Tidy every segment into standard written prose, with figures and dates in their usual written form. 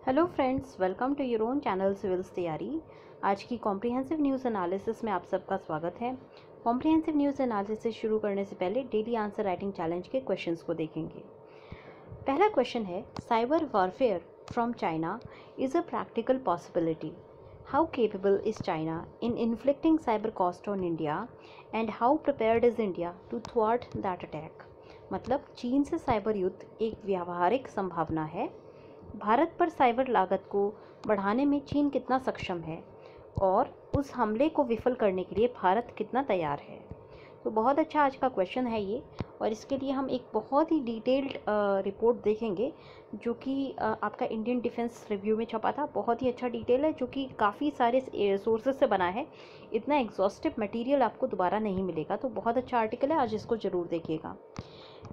Hello friends, welcome to your own channel civils तैयारी। आज की कॉम्प्रिहेंसिव न्यूज़ एनालिसिस में आप सबका स्वागत है। कॉम्प्रिहेंसिव न्यूज़ एनालिसिस शुरू करने से पहले डेली आंसर राइटिंग चैलेंज के क्वेश्चंस को देखेंगे। पहला क्वेश्चन है, cyber warfare from China is a practical possibility. How capable is China in inflicting cyber cost on India and how prepared is India to thwart that attack. मतलब चीन से cyber युद्ध एक व्यावहारिक संभावना है। भारत पर साइबर लागत को बढ़ाने में चीन कितना सक्षम है और उस हमले को विफल करने के लिए भारत कितना तैयार है। तो बहुत अच्छा आज का क्वेश्चन है ये, और इसके लिए हम एक बहुत ही डिटेल्ड रिपोर्ट देखेंगे जो कि आपका इंडियन डिफेंस रिव्यू में छपा था। बहुत ही अच्छा डिटेल है जो कि काफ़ी सारे सोर्सेज से बना है। इतना एग्जॉस्टिव मटेरियल आपको दोबारा नहीं मिलेगा, तो बहुत अच्छा आर्टिकल है, आज इसको ज़रूर देखिएगा।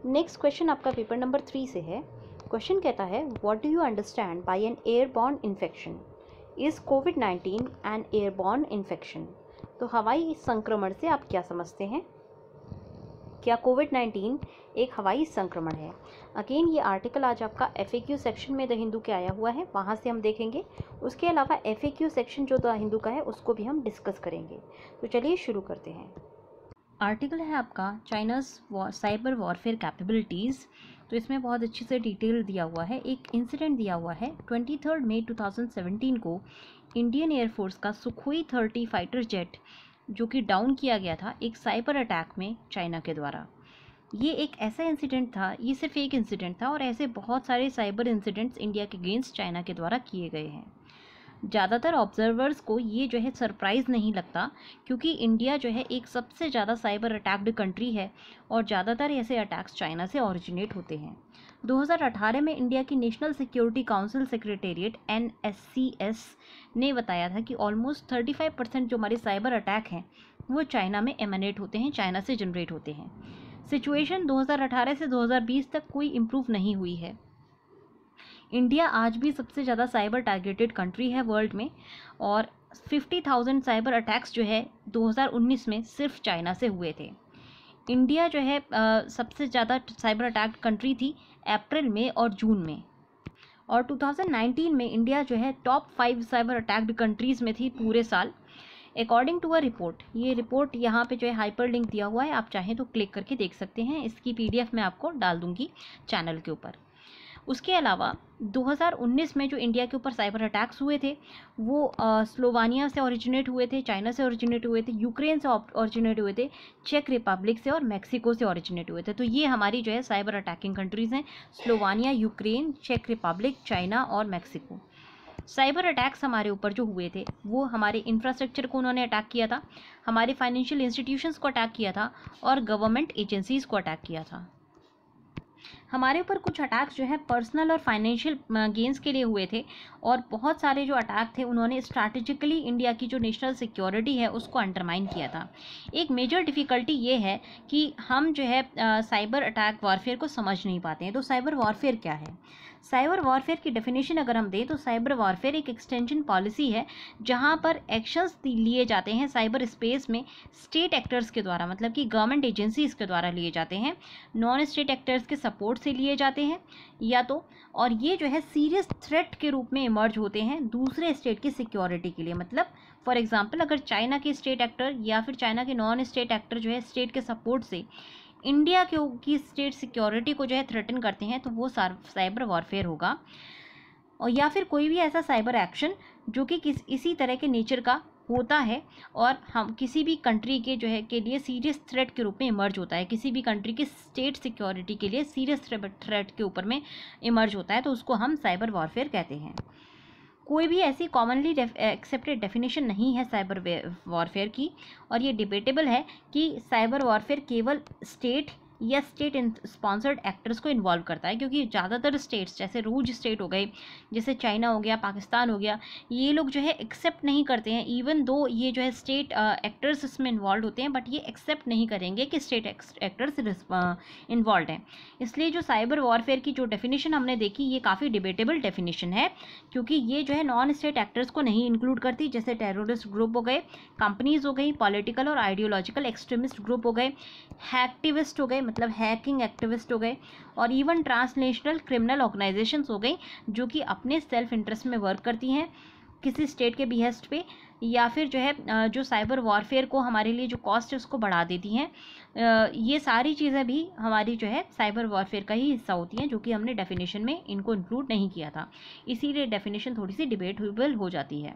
नेक्स्ट क्वेश्चन आपका पेपर नंबर 3 से है। क्वेश्चन कहता है, what do you understand by an airborne infection? Is कोविड-19 एन एयरबॉर्न इन्फेक्शन? तो हवाई संक्रमण से आप क्या समझते हैं? क्या कोविड-19 एक हवाई संक्रमण है? अगेन ये आर्टिकल आज आपका FAQ सेक्शन में द हिंदू के आया हुआ है, वहाँ से हम देखेंगे। उसके अलावा FAQ सेक्शन जो द हिंदू का है उसको भी हम डिस्कस करेंगे। तो चलिए शुरू करते हैं। आर्टिकल है आपका चाइनाज साइबर वॉरफेयर कैपेबिलिटीज़। तो इसमें बहुत अच्छे से डिटेल दिया हुआ है। एक इंसिडेंट दिया हुआ है, 23 मई 2017 को इंडियन एयरफोर्स का सुखोई 30 फाइटर जेट जो कि डाउन किया गया था एक साइबर अटैक में चाइना के द्वारा। ये एक ऐसा इंसिडेंट था, ये सिर्फ एक इंसिडेंट था और ऐसे बहुत सारे साइबर इंसिडेंट्स इंडिया के अगेंस्ट चाइना के द्वारा किए गए हैं। ज़्यादातर ऑब्जर्वर्स को ये जो है सरप्राइज़ नहीं लगता, क्योंकि इंडिया जो है एक सबसे ज़्यादा साइबर अटैक्ड कंट्री है और ज़्यादातर ऐसे अटैक्स चाइना से ओरिजिनेट होते हैं। 2018 में इंडिया की national security council secretariat NSCS ने बताया था कि ऑलमोस्ट 35% जो हमारे साइबर अटैक हैं वो चाइना में एमनेट होते हैं, चाइना से जनरेट होते हैं। सिचुएशन 2018 से 2020 तक कोई इम्प्रूव नहीं हुई है। इंडिया आज भी सबसे ज़्यादा साइबर टारगेटेड कंट्री है वर्ल्ड में, और 50,000 साइबर अटैक्स जो है 2019 में सिर्फ चाइना से हुए थे। इंडिया जो है सबसे ज़्यादा साइबर अटैक कंट्री थी अप्रैल में और जून में, और 2019 में इंडिया जो है टॉप 5 साइबर अटैक्ड कंट्रीज़ में थी पूरे साल, अकॉर्डिंग टू अ रिपोर्ट। ये रिपोर्ट यहाँ पे जो है हाइपर लिंक दिया हुआ है, आप चाहें तो क्लिक करके देख सकते हैं। इसकी PDF मैं आपको डाल दूँगी चैनल के ऊपर। उसके अलावा 2019 में जो इंडिया के ऊपर साइबर अटैक्स हुए थे वो स्लोवानिया से ओरिजिनेट हुए थे, चाइना से ओरिजिनेट हुए थे, यूक्रेन से ओरिजिनेट हुए थे, चेक रिपब्लिक से और मैक्सिको से ओरिजिनेट हुए थे। तो ये हमारी जो है साइबर अटैकिंग कंट्रीज़ हैं, स्लोवानिया, यूक्रेन, चेक रिपब्लिक, चाइना और मैक्सिको। साइबर अटैक्स हमारे ऊपर जो हुए थे वो हमारे इंफ्रास्ट्रक्चर को उन्होंने अटैक किया था, हमारे फाइनेंशियल इंस्टीट्यूशंस को अटैक किया था और गवर्नमेंट एजेंसीज़ को अटैक किया था। हमारे ऊपर कुछ अटैक्स जो है पर्सनल और फाइनेंशियल गेंस के लिए हुए थे, और बहुत सारे जो अटैक थे उन्होंने स्ट्रैटेजिकली इंडिया की जो नेशनल सिक्योरिटी है उसको अंडरमाइन किया था। एक मेजर डिफ़िकल्टी ये है कि हम जो है साइबर अटैक वॉरफेयर को समझ नहीं पाते हैं। तो साइबर वॉरफेयर क्या है? साइबर वॉरफेयर की डेफिनेशन अगर हम दें तो साइबर वॉरफेयर एक एक्सटेंशन पॉलिसी है जहां पर एक्शंस लिए जाते हैं साइबर स्पेस में स्टेट एक्टर्स के द्वारा, मतलब कि गवर्नमेंट एजेंसीज़ के द्वारा लिए जाते हैं, नॉन स्टेट एक्टर्स के सपोर्ट से लिए जाते हैं या तो, और ये जो है सीरियस थ्रेट के रूप में इमर्ज होते हैं दूसरे स्टेट की सिक्योरिटी के लिए। मतलब फॉर एग्जांपल अगर चाइना के स्टेट एक्टर या फिर चाइना के नॉन स्टेट एक्टर जो है स्टेट के सपोर्ट से इंडिया की स्टेट सिक्योरिटी को जो है थ्रेटन करते हैं तो वो साइबर वॉरफेयर होगा। और या फिर कोई भी ऐसा साइबर एक्शन जो कि इसी तरह के नेचर का होता है और हम किसी भी कंट्री के जो है के लिए सीरियस थ्रेट के रूप में इमर्ज होता है, किसी भी कंट्री की स्टेट सिक्योरिटी के लिए सीरियस थ्रेट के ऊपर में इमर्ज होता है, तो उसको हम साइबर वॉरफेयर कहते हैं। कोई भी ऐसी कॉमनली एक्सेप्टेड डेफिनेशन नहीं है साइबर वॉरफेयर की, और ये डिबेटेबल है कि साइबर वॉरफेयर केवल स्टेट या स्टेट स्पॉन्सर्ड एक्टर्स को इन्वॉल्व करता है, क्योंकि ज़्यादातर स्टेट्स जैसे रूज स्टेट हो गए, जैसे चाइना हो गया, पाकिस्तान हो गया, ये लोग जो है एक्सेप्ट नहीं करते हैं, इवन दो ये जो है स्टेट एक्टर्स इसमें इन्वॉल्व होते हैं, बट ये एक्सेप्ट नहीं करेंगे कि स्टेट एक्टर्स इन्वॉल्व हैं। इसलिए जो साइबर वॉरफेयर की जो डेफिनेशन हमने देखी ये काफ़ी डिबेटेबल डेफिनेशन है, क्योंकि ये जो है नॉन स्टेट एक्टर्स को नहीं इंक्लूड करती, जैसे टेररिस्ट ग्रुप हो गए, कंपनीज हो गई, पॉलिटिकल और आइडियोलॉजिकल एक्सट्रीमिस्ट ग्रुप हो गए, हैक्टिविस्ट हो गए, मतलब हैकिंग एक्टिविस्ट हो गए, और इवन ट्रांसनेशनल क्रिमिनल ऑर्गेनाइजेशंस हो गई जो कि अपने सेल्फ इंटरेस्ट में वर्क करती हैं किसी स्टेट के बिहेस्ट पे, या फिर जो है जो साइबर वॉरफेयर को हमारे लिए जो कॉस्ट है उसको बढ़ा देती हैं। ये सारी चीज़ें भी हमारी जो है साइबर वॉरफेयर का ही हिस्सा होती हैं, जो कि हमने डेफिनेशन में इनको इंक्लूड नहीं किया था, इसीलिए डेफिनेशन थोड़ी सी डिबेटेबल हो जाती है।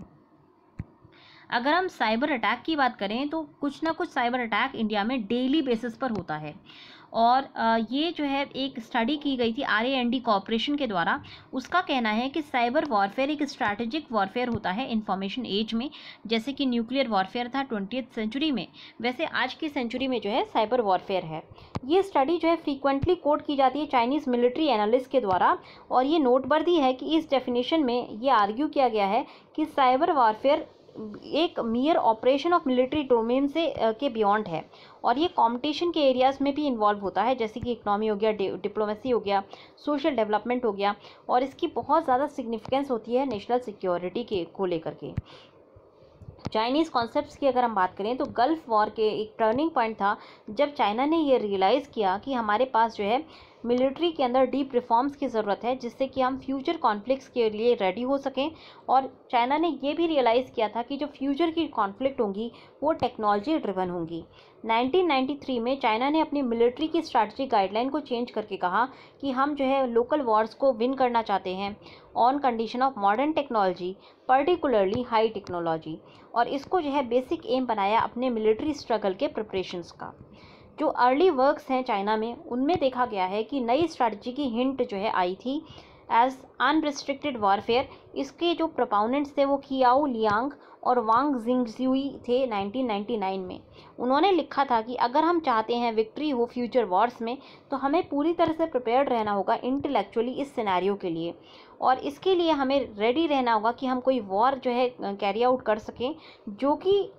अगर हम साइबर अटैक की बात करें तो कुछ ना कुछ साइबर अटैक इंडिया में डेली बेसिस पर होता है, और ये जो है एक स्टडी की गई थी RAND कॉर्पोरेशन के द्वारा। उसका कहना है कि साइबर वॉरफेयर एक स्ट्रैटेजिक वॉरफेयर होता है इंफॉर्मेशन एज में, जैसे कि न्यूक्लियर वॉरफेयर था 20th सेंचुरी में, वैसे आज की सेंचुरी में जो है साइबर वॉरफेयर है। ये स्टडी जो है फ्रीक्वेंटली कोट की जाती है चाइनीज़ मिलिट्री एनालिस्ट के द्वारा, और ये नोटवर्दी है कि इस डेफिनेशन में ये आर्ग्यू किया गया है कि साइबर वॉरफेयर एक मियर ऑपरेशन ऑफ मिलिट्री डोमेन से के बियॉन्ड है, और ये कॉम्पिटिशन के एरियाज़ में भी इन्वॉल्व होता है, जैसे कि इकोनॉमी हो गया, डिप्लोमेसी हो गया, सोशल डेवलपमेंट हो गया, और इसकी बहुत ज़्यादा सिग्निफिकेंस होती है नेशनल सिक्योरिटी के को लेकर के। चाइनीज़ कॉन्सेप्ट्स की अगर हम बात करें तो गल्फ वॉर के एक टर्निंग पॉइंट था जब चाइना ने ये रियलाइज़ किया कि हमारे पास जो है मिलिट्री के अंदर डीप रिफॉर्म्स की ज़रूरत है, जिससे कि हम फ्यूचर कॉन्फ्लिक्ट्स के लिए रेडी हो सकें। और चाइना ने ये भी रियलाइज़ किया था कि जो फ्यूचर की कॉन्फ्लिक्ट होंगी वो टेक्नोलॉजी ड्रिवन होंगी। 1993 में चाइना ने अपनी मिलिट्री की स्ट्रैटेजी गाइडलाइन को चेंज करके कहा कि हम जो है लोकल वॉर्स को विन करना चाहते हैं on condition of modern technology, particularly high technology, और इसको जो है बेसिक एम बनाया अपने मिलिट्री स्ट्रगल के प्रिपरेशंस का। जो अर्ली वर्क्स हैं चाइना में, उनमें देखा गया है कि नई स्ट्रैटेजी की हिंट जो है आई थी एज अनरिस्ट्रिक्टेड वॉरफेयर। इसके जो प्रोपोनेंट्स थे वो कियाओ लियांग और वांग जिंगजुई थे 1999 में। उन्होंने लिखा था कि अगर हम चाहते हैं विक्ट्री हो फ्यूचर वॉर्स में, तो हमें पूरी तरह से प्रिपेयर्ड रहना होगा इंटेलेक्चुअली इस सिनेरियो के लिए, और इसके लिए हमें रेडी रहना होगा कि हम कोई वॉर जो है कैरी आउट कर सकें जो कि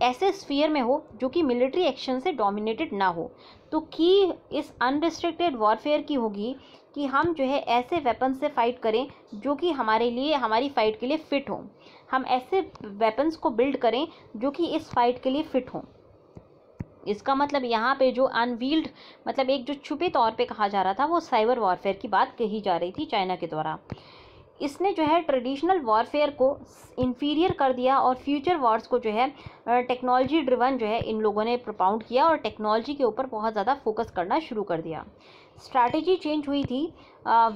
ऐसे स्फीयर में हो जो कि मिलिट्री एक्शन से डोमिनेटेड ना हो। तो की इस अनरिस्ट्रिक्टेड वॉरफेयर की होगी कि हम जो है ऐसे वेपन से फाइट करें जो कि हमारे लिए, हमारी फ़ाइट के लिए फ़िट हों। हम ऐसे वेपन्स को बिल्ड करें जो कि इस फाइट के लिए फ़िट हों। इसका मतलब यहाँ पे जो अनवील्ड, मतलब एक जो छुपे तौर पे कहा जा रहा था, वो साइबर वॉरफेयर की बात कही जा रही थी चाइना के द्वारा। इसने जो है ट्रेडिशनल वॉरफेयर को इन्फीरियर कर दिया और फ्यूचर वॉर्स को जो है टेक्नोलॉजी ड्रिवन जो है इन लोगों ने प्रोपाउंड किया और टेक्नोलॉजी के ऊपर बहुत ज़्यादा फोकस करना शुरू कर दिया। स्ट्रैटेजी चेंज हुई थी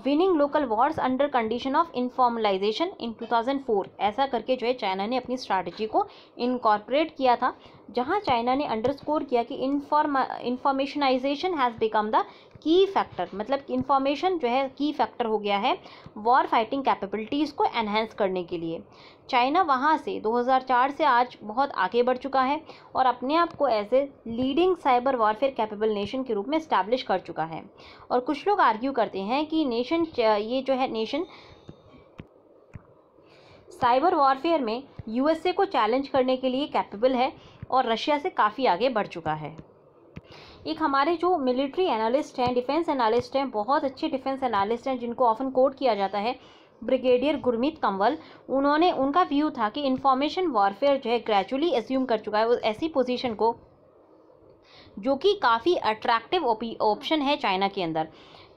winning local wars under condition of informalization in 2004, ऐसा करके जो है चाइना ने अपनी स्ट्रैटेजी को इनकॉर्पोरेट किया था, जहां चाइना ने अंडरस्कोर किया कि informationization has become the key factor, मतलब इंफॉर्मेशन जो है की फैक्टर हो गया है वॉर फाइटिंग कैपेबिलिटीज़ को एनहेंस करने के लिए। चाइना वहाँ से 2004 से आज बहुत आगे बढ़ चुका है और अपने आप को as a leading cyber warfare capable nation के रूप में इस्टेब्लिश कर चुका है। और कुछ लोग आर्ग्यू करते हैं कि ये जो है नेशन साइबर वॉरफेयर में USA को चैलेंज करने के लिए कैपेबल है और रशिया से काफ़ी आगे बढ़ चुका है। एक हमारे जो मिलिट्री एनालिस्ट हैं, डिफेंस एनालिस्ट हैं, बहुत अच्छे डिफेंस एनालिस्ट हैं जिनको ऑफन कोट किया जाता है, ब्रिगेडियर गुरमीत कंवल, उनका व्यू था कि इंफॉर्मेशन वॉरफेयर जो है ग्रेजुअली एज्यूम कर चुका है उस ऐसी पोजीशन को जो कि काफ़ी अट्रैक्टिव ऑप्शन है चाइना के अंदर,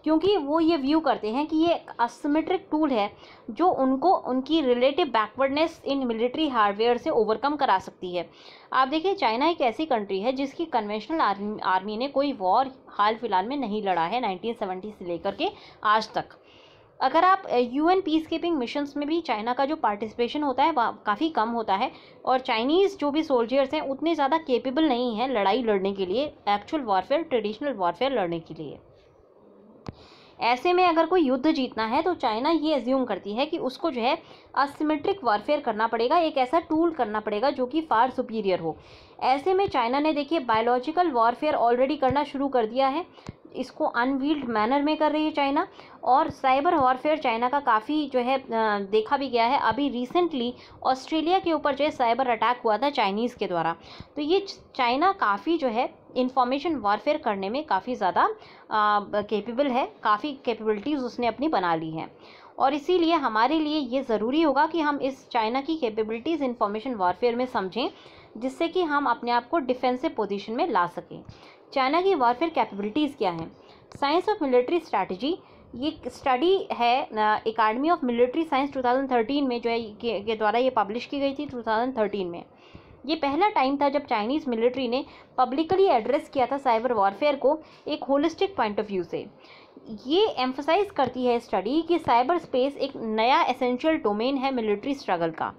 क्योंकि वो ये व्यू करते हैं कि ये एक असिमेट्रिक टूल है जो उनको उनकी relative backwardness in military hardware से ओवरकम करा सकती है। आप देखिए, चाइना एक ऐसी कंट्री है जिसकी कन्वेंशनल आर्मी ने कोई वॉर हाल फिलहाल में नहीं लड़ा है 1970 से लेकर के आज तक। अगर आप UN पीस कीपिंग मिशंस में भी चाइना का जो पार्टिसिपेशन होता है वह काफ़ी कम होता है और चाइनीज़ जो भी सोल्जर्स हैं उतने ज़्यादा केपेबल नहीं हैं लड़ाई लड़ने के लिए, एक्चुअल वॉरफेयर, ट्रेडिशनल वॉरफेयर लड़ने के लिए। ऐसे में अगर कोई युद्ध जीतना है तो चाइना ये एज्यूम करती है कि उसको जो है असिमेट्रिक वॉरफेयर करना पड़ेगा, एक ऐसा टूल करना पड़ेगा जो कि फार सुपीरियर हो। ऐसे में चाइना ने देखिए बायोलॉजिकल वॉरफेयर ऑलरेडी करना शुरू कर दिया है, इसको अनवील्ड मैनर में कर रही है चाइना। और साइबर वॉरफेयर चाइना का काफ़ी जो है देखा भी गया है। अभी रिसेंटली ऑस्ट्रेलिया के ऊपर जो है साइबर अटैक हुआ था चाइनीज़ के द्वारा। तो ये चाइना काफ़ी जो है इंफॉर्मेशन वॉरफेयर करने में काफ़ी ज़्यादा कैपेबल है, काफ़ी कैपेबिलिटीज़ उसने अपनी बना ली हैं। और इसीलिए हमारे लिए ये ज़रूरी होगा कि हम इस चाइना की कैपेबिलिटीज़ इंफॉर्मेशन वॉरफेयर में समझें, जिससे कि हम अपने आप को डिफेंसिव पोजीशन में ला सकें। चाइना की वॉरफेयर कैपेबिलिटीज़ क्या हैं? साइंस ऑफ मिलिट्री स्ट्रैटेजी, ये स्टडी है एकेडमी ऑफ मिलिट्री साइंस 2013 में जो है के द्वारा ये पब्लिश की गई थी 2013 में। ये पहला टाइम था जब चाइनीज़ मिलिट्री ने पब्लिकली एड्रेस किया था साइबर वॉरफेयर को एक होलिस्टिक पॉइंट ऑफ व्यू से। ये एम्फसाइज करती है स्टडी कि साइबर स्पेस एक नया एसेंशियल डोमेन है मिलिट्री स्ट्रगल का।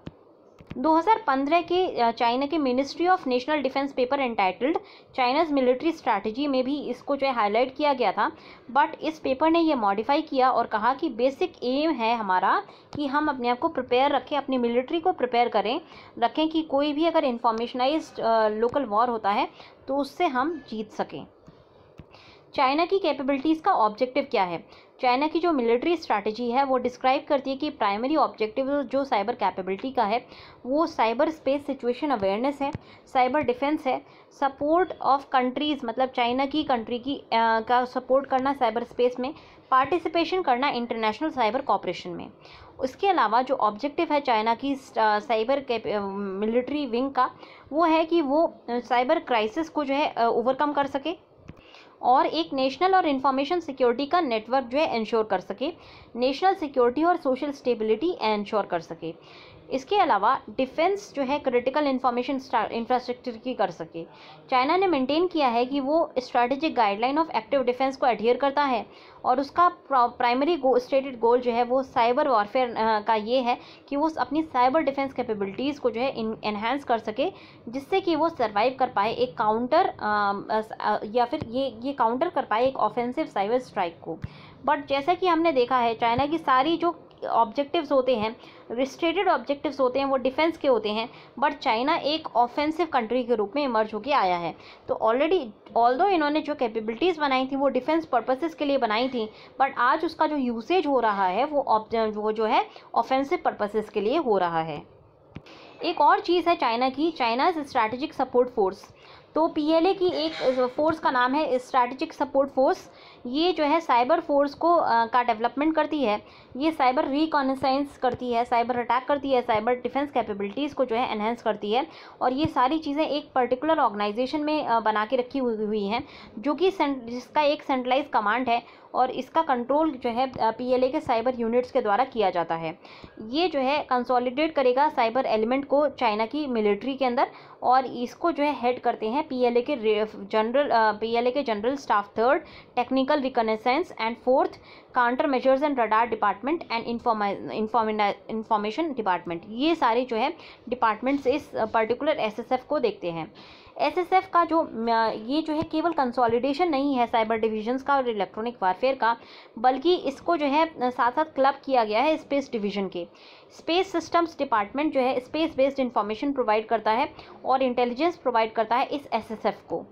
2015 के चाइना के ministry of national defence paper entitled China's military strategy में भी इसको जो है हाईलाइट किया गया था, बट इस पेपर ने ये मॉडिफाई किया और कहा कि बेसिक एम है हमारा कि हम अपने आप को प्रिपेयर रखें, अपनी मिलिट्री को प्रिपेयर रखें कि कोई भी अगर इंफॉर्मेशनाइज्ड लोकल वॉर होता है तो उससे हम जीत सकें। चाइना की कैपेबिलिटीज़ का ऑब्जेक्टिव क्या है? चाइना की जो मिलिट्री स्ट्रैटेजी है वो डिस्क्राइब करती है कि प्राइमरी ऑब्जेक्टिव जो साइबर कैपेबिलिटी का है वो साइबर स्पेस सिचुएशन अवेयरनेस है, साइबर डिफेंस है, सपोर्ट ऑफ कंट्रीज़ मतलब चाइना की कंट्री की का सपोर्ट करना साइबर स्पेस में, पार्टिसिपेशन करना इंटरनेशनल साइबर कॉपरेशन में। उसके अलावा जो ऑब्जेक्टिव है चाइना की साइबर मिलिट्री विंग का वो है कि वो साइबर क्राइसिस को जो है ओवरकम कर सके और एक नेशनल और इंफॉर्मेशन सिक्योरिटी का नेटवर्क जो है इंश्योर कर सके, नेशनल सिक्योरिटी और सोशल स्टेबिलिटी इंश्योर कर सके। इसके अलावा डिफेंस जो है क्रिटिकल इंफॉर्मेशन इंफ्रास्ट्रक्चर की कर सके। चाइना ने मेंटेन किया है कि वो strategic guideline of active defence को एडहियर करता है और उसका प्राइमरी स्टेटेड गोल जो है वो साइबर वॉरफेयर का ये है कि वो अपनी साइबर डिफेंस कैपेबिलिटीज़ को जो है इन्हांस कर सके, जिससे कि वो सर्वाइव कर पाए एक काउंटर या फिर ये काउंटर कर पाए एक ऑफेंसिव साइबर स्ट्राइक को। बट जैसा कि हमने देखा है चाइना की सारी जो ऑब्जेक्टिव्स होते हैं, रिस्ट्रेटेड ऑब्जेक्टिव्स होते हैं, वो डिफेंस के होते हैं, बट चाइना एक ऑफेंसिव कंट्री के रूप में इमर्ज होकर आया है। तो ऑलरेडी ऑल्दो इन्होंने जो कैपेबिलिटीज़ बनाई थी वो डिफेंस पर्पसेस के लिए बनाई थी, बट आज उसका जो यूसेज हो रहा है वो जो है ऑफेंसिव पर्पसेस के लिए हो रहा है। एक और चीज़ है चाइना की, चाइनाज स्ट्रैटेजिक सपोर्ट फोर्स। तो पीएलए की एक फोर्स का नाम है स्ट्रैटेजिक सपोर्ट फोर्स। ये जो है साइबर फोर्स को का डेवलपमेंट करती है, ये साइबर रिकॉनेसाइंस करती है, साइबर अटैक करती है, साइबर डिफेंस कैपेबिलिटीज़ को जो है एनहेंस करती है और ये सारी चीज़ें एक पर्टिकुलर ऑर्गेनाइजेशन में बना के रखी हुई हैं जो कि जिसका एक सेंट्रलाइज कमांड है और इसका कंट्रोल जो है पीएलए के साइबर यूनिट्स के द्वारा किया जाता है। ये जो है कंसोलिडेट करेगा साइबर एलिमेंट को चाइना की मिलिट्री के अंदर और इसको जो है हेड करते हैं पीएलए के general staff third technical reconnaissance and fourth counter measures and radar department and information department. ये सारे जो है डिपार्टमेंट्स इस पर्टिकुलर एसएसएफ को देखते हैं। एसएसएफ का जो ये जो है केवल कंसोलिडेशन नहीं है साइबर डिविजन्स का और इलेक्ट्रॉनिक वारफेयर का, बल्कि इसको जो है साथ साथ क्लब किया गया है स्पेस डिवीजन के। स्पेस सिस्टम्स डिपार्टमेंट जो है स्पेस बेस्ड इंफॉर्मेशन प्रोवाइड करता है और इंटेलिजेंस प्रोवाइड करता है इस एसएसएफ को।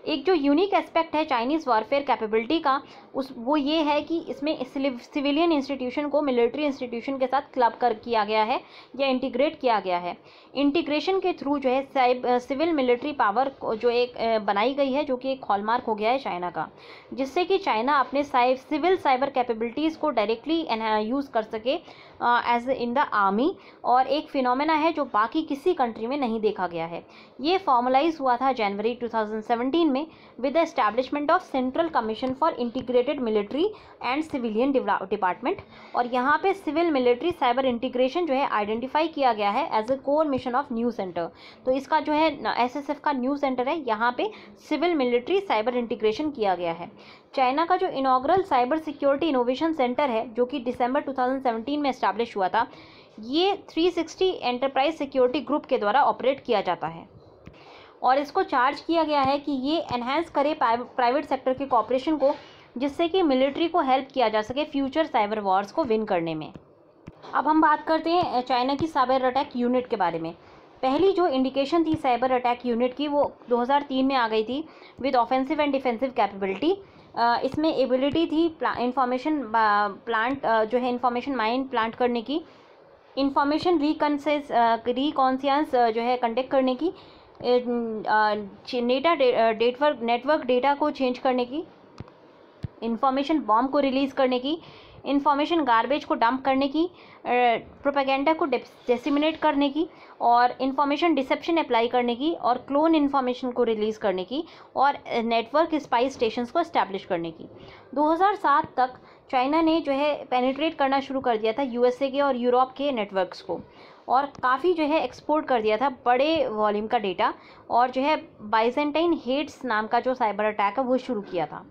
एक जो यूनिक एस्पेक्ट है चाइनीज़ वॉरफेयर कैपेबिलिटी का वो ये है कि इसमें सिविलियन इंस्टीट्यूशन को मिलिट्री इंस्टीट्यूशन के साथ क्लब किया गया है या इंटीग्रेट किया गया है। इंटीग्रेशन के थ्रू जो है सिविल मिलिट्री पावर जो एक बनाई गई है जो कि एक हॉलमार्क हो गया है चाइना का, जिससे कि चाइना अपने सिविल साइबर कैपेबिलिटीज़ को डायरेक्टली यूज़ कर सके एज इन द आर्मी। और एक फिनोमेना है जो बाकी किसी कंट्री में नहीं देखा गया है। ये फॉर्मलाइज हुआ था जनवरी 2017 में with the establishment of central commission for integrated military and civilian department. और यहाँ पे सिविल मिलिट्री साइबर इंटीग्रेशन जो है आइडेंटिफाई किया गया है as a core mission of new centre. तो इसका जो है एसएसएफ का न्यू सेंटर है, यहाँ पे सिविल मिलिट्री साइबर इंटीग्रेशन किया गया है। चाइना का जो inaugural cyber security innovation centre है जो कि दिसंबर 2017 में एस्टैब्लिश हुआ था, ये 360 एंटरप्राइज सिक्योरिटी ग्रुप के द्वारा ऑपरेट किया जाता है और इसको चार्ज किया गया है कि ये एनहांस करे प्राइवेट सेक्टर के कॉपरेशन को, जिससे कि मिलिट्री को हेल्प किया जा सके फ्यूचर साइबर वॉर्स को विन करने में। अब हम बात करते हैं चाइना की साइबर अटैक यूनिट के बारे में। पहली जो इंडिकेशन थी साइबर अटैक यूनिट की वो 2003 में आ गई थी with offensive and defensive capability. इसमें एबिलिटी थी इंफॉर्मेशन प्लांट जो है इंफॉर्मेशन माइन प्लांट करने की, इंफॉर्मेशन रिकॉन्सियंस जो है कंडक्ट करने की, नेटवर्क डेटा को चेंज करने की, इंफॉर्मेशन बॉम्ब को रिलीज़ करने की, इंफॉर्मेशन गार्बेज को डंप करने की, प्रोपेगेंडा को डिसेमिनेट करने की, और इंफॉर्मेशन डिसेप्शन अप्लाई करने की, और क्लोन इंफॉर्मेशन को रिलीज़ करने की, और नेटवर्क स्पाई स्टेशंस को इस्टेब्लिश करने की। 2007 तक चाइना ने जो है पेनिट्रेट करना शुरू कर दिया था यूएसए के और यूरोप के नेटवर्क्स को, और काफ़ी जो है एक्सपोर्ट कर दिया था बड़े वॉल्यूम का डेटा, और जो है बाइजेंटाइन हेट्स नाम का जो साइबर अटैक है वो शुरू किया था।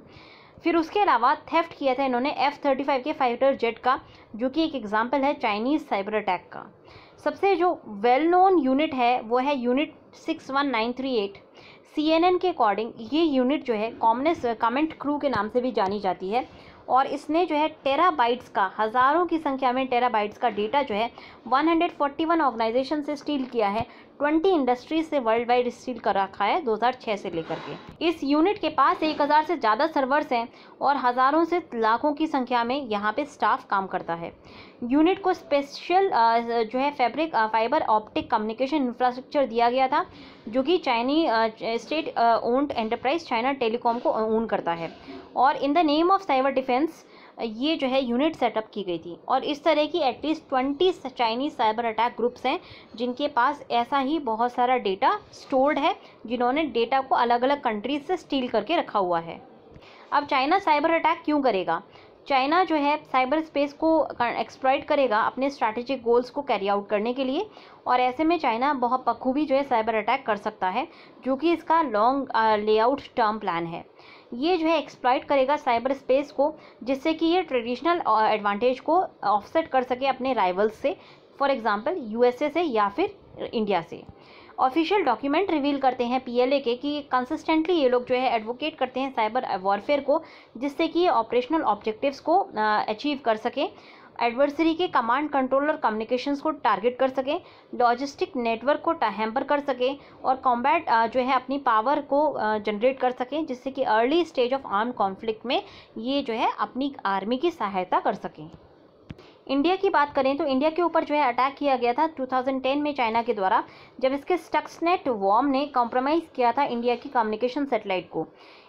फिर उसके अलावा थेफ्ट किया था इन्होंने F-35 के फाइटर जेट का, जो कि एक एग्जाम्पल है चाइनीज़ साइबर अटैक का। सबसे जो वेल नोन यूनिट है वो है यूनिट 61938। CNN के अकॉर्डिंग ये यूनिट जो है कमेंट क्रू के नाम से भी जानी जाती है, और इसने जो है टेराबाइट्स का, हज़ारों की संख्या में टेराबाइट्स का डेटा जो है 141 ऑर्गेनाइजेशन से स्टील किया है, 20 इंडस्ट्रीज से वर्ल्ड वाइड स्टील कर रखा है 2006 से लेकर के। इस यूनिट के पास 1000 से ज़्यादा सर्वर्स हैं और हज़ारों से लाखों की संख्या में यहाँ पे स्टाफ काम करता है। यूनिट को स्पेशल जो है फाइबर ऑप्टिक कम्युनिकेशन इंफ्रास्ट्रक्चर दिया गया था, जो कि Chinese state owned enterprise China telecom को ओन करता है, और in the name of cyber defence ये जो है यूनिट सेटअप की गई थी। और इस तरह की at least 20 Chinese cyber attack groups हैं जिनके पास ऐसा ही बहुत सारा डेटा स्टोर्ड है, जिन्होंने डेटा को अलग अलग कंट्रीज से स्टील करके रखा हुआ है। अब चाइना साइबर अटैक क्यों करेगा? चाइना जो है साइबर स्पेस को एक्सप्लॉइट करेगा अपने स्ट्रैटेजिक गोल्स को कैरी आउट करने के लिए, और ऐसे में चाइना बहुत बखूबी जो है साइबर अटैक कर सकता है, जो कि इसका लॉन्ग लेआउट टर्म प्लान है। ये जो है एक्सप्लॉइट करेगा साइबर स्पेस को, जिससे कि ये ट्रेडिशनल एडवांटेज को ऑफसेट कर सके अपने राइवल्स से, फॉर एग्जांपल यूएसए से या फिर इंडिया से। ऑफिशियल डॉक्यूमेंट रिवील करते हैं पीएलए के कि कंसिस्टेंटली ये लोग जो है एडवोकेट करते हैं साइबर वॉरफेयर को, जिससे कि ये ऑपरेशनल ऑब्जेक्टिव्स को अचीव कर सकें, एडवर्सरी के कमांड कंट्रोल और कम्युनिकेशंस को टारगेट कर सकें, लॉजिस्टिक नेटवर्क को हैम्पर कर सकें, और कॉम्बैट जो है अपनी पावर को जनरेट कर सकें, जिससे कि early stage of armed conflict में ये जो है अपनी आर्मी की सहायता कर सकें। इंडिया की बात करें तो इंडिया के ऊपर जो है अटैक किया गया था 2010 में चाइना के द्वारा, जब इसके स्टक्सनेट वॉर्म ने कॉम्प्रोमाइज़ किया था इंडिया की कम्युनिकेशन सैटेलाइट को।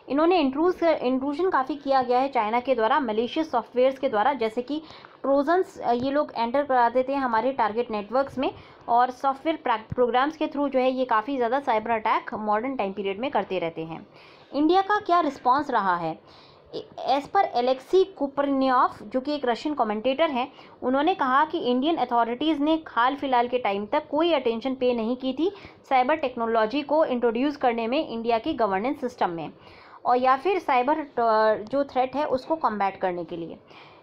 इन्होंने इंट्रूजन काफ़ी किया गया है चाइना के द्वारा मलेशियस सॉफ्टवेयर्स के द्वारा, जैसे कि ट्रोजन्स ये लोग एंटर करा देते हैं हमारे टारगेट नेटवर्क्स में, और सॉफ्टवेयर प्रोग्राम्स के थ्रू जो है ये काफ़ी ज़्यादा cyber attack modern time period में करते रहते हैं। इंडिया का क्या रिस्पॉन्स रहा है? एज पर एलेक्सी कुपरनियॉफ, जो कि एक रशियन कमेंटेटर हैं, उन्होंने कहा कि इंडियन अथॉरिटीज़ ने हाल फिलहाल के टाइम तक कोई अटेंशन पे नहीं की थी साइबर टेक्नोलॉजी को इंट्रोड्यूस करने में इंडिया की गवर्नेंस सिस्टम में, और या फिर साइबर जो थ्रेट है उसको कॉम्बैट करने के लिए।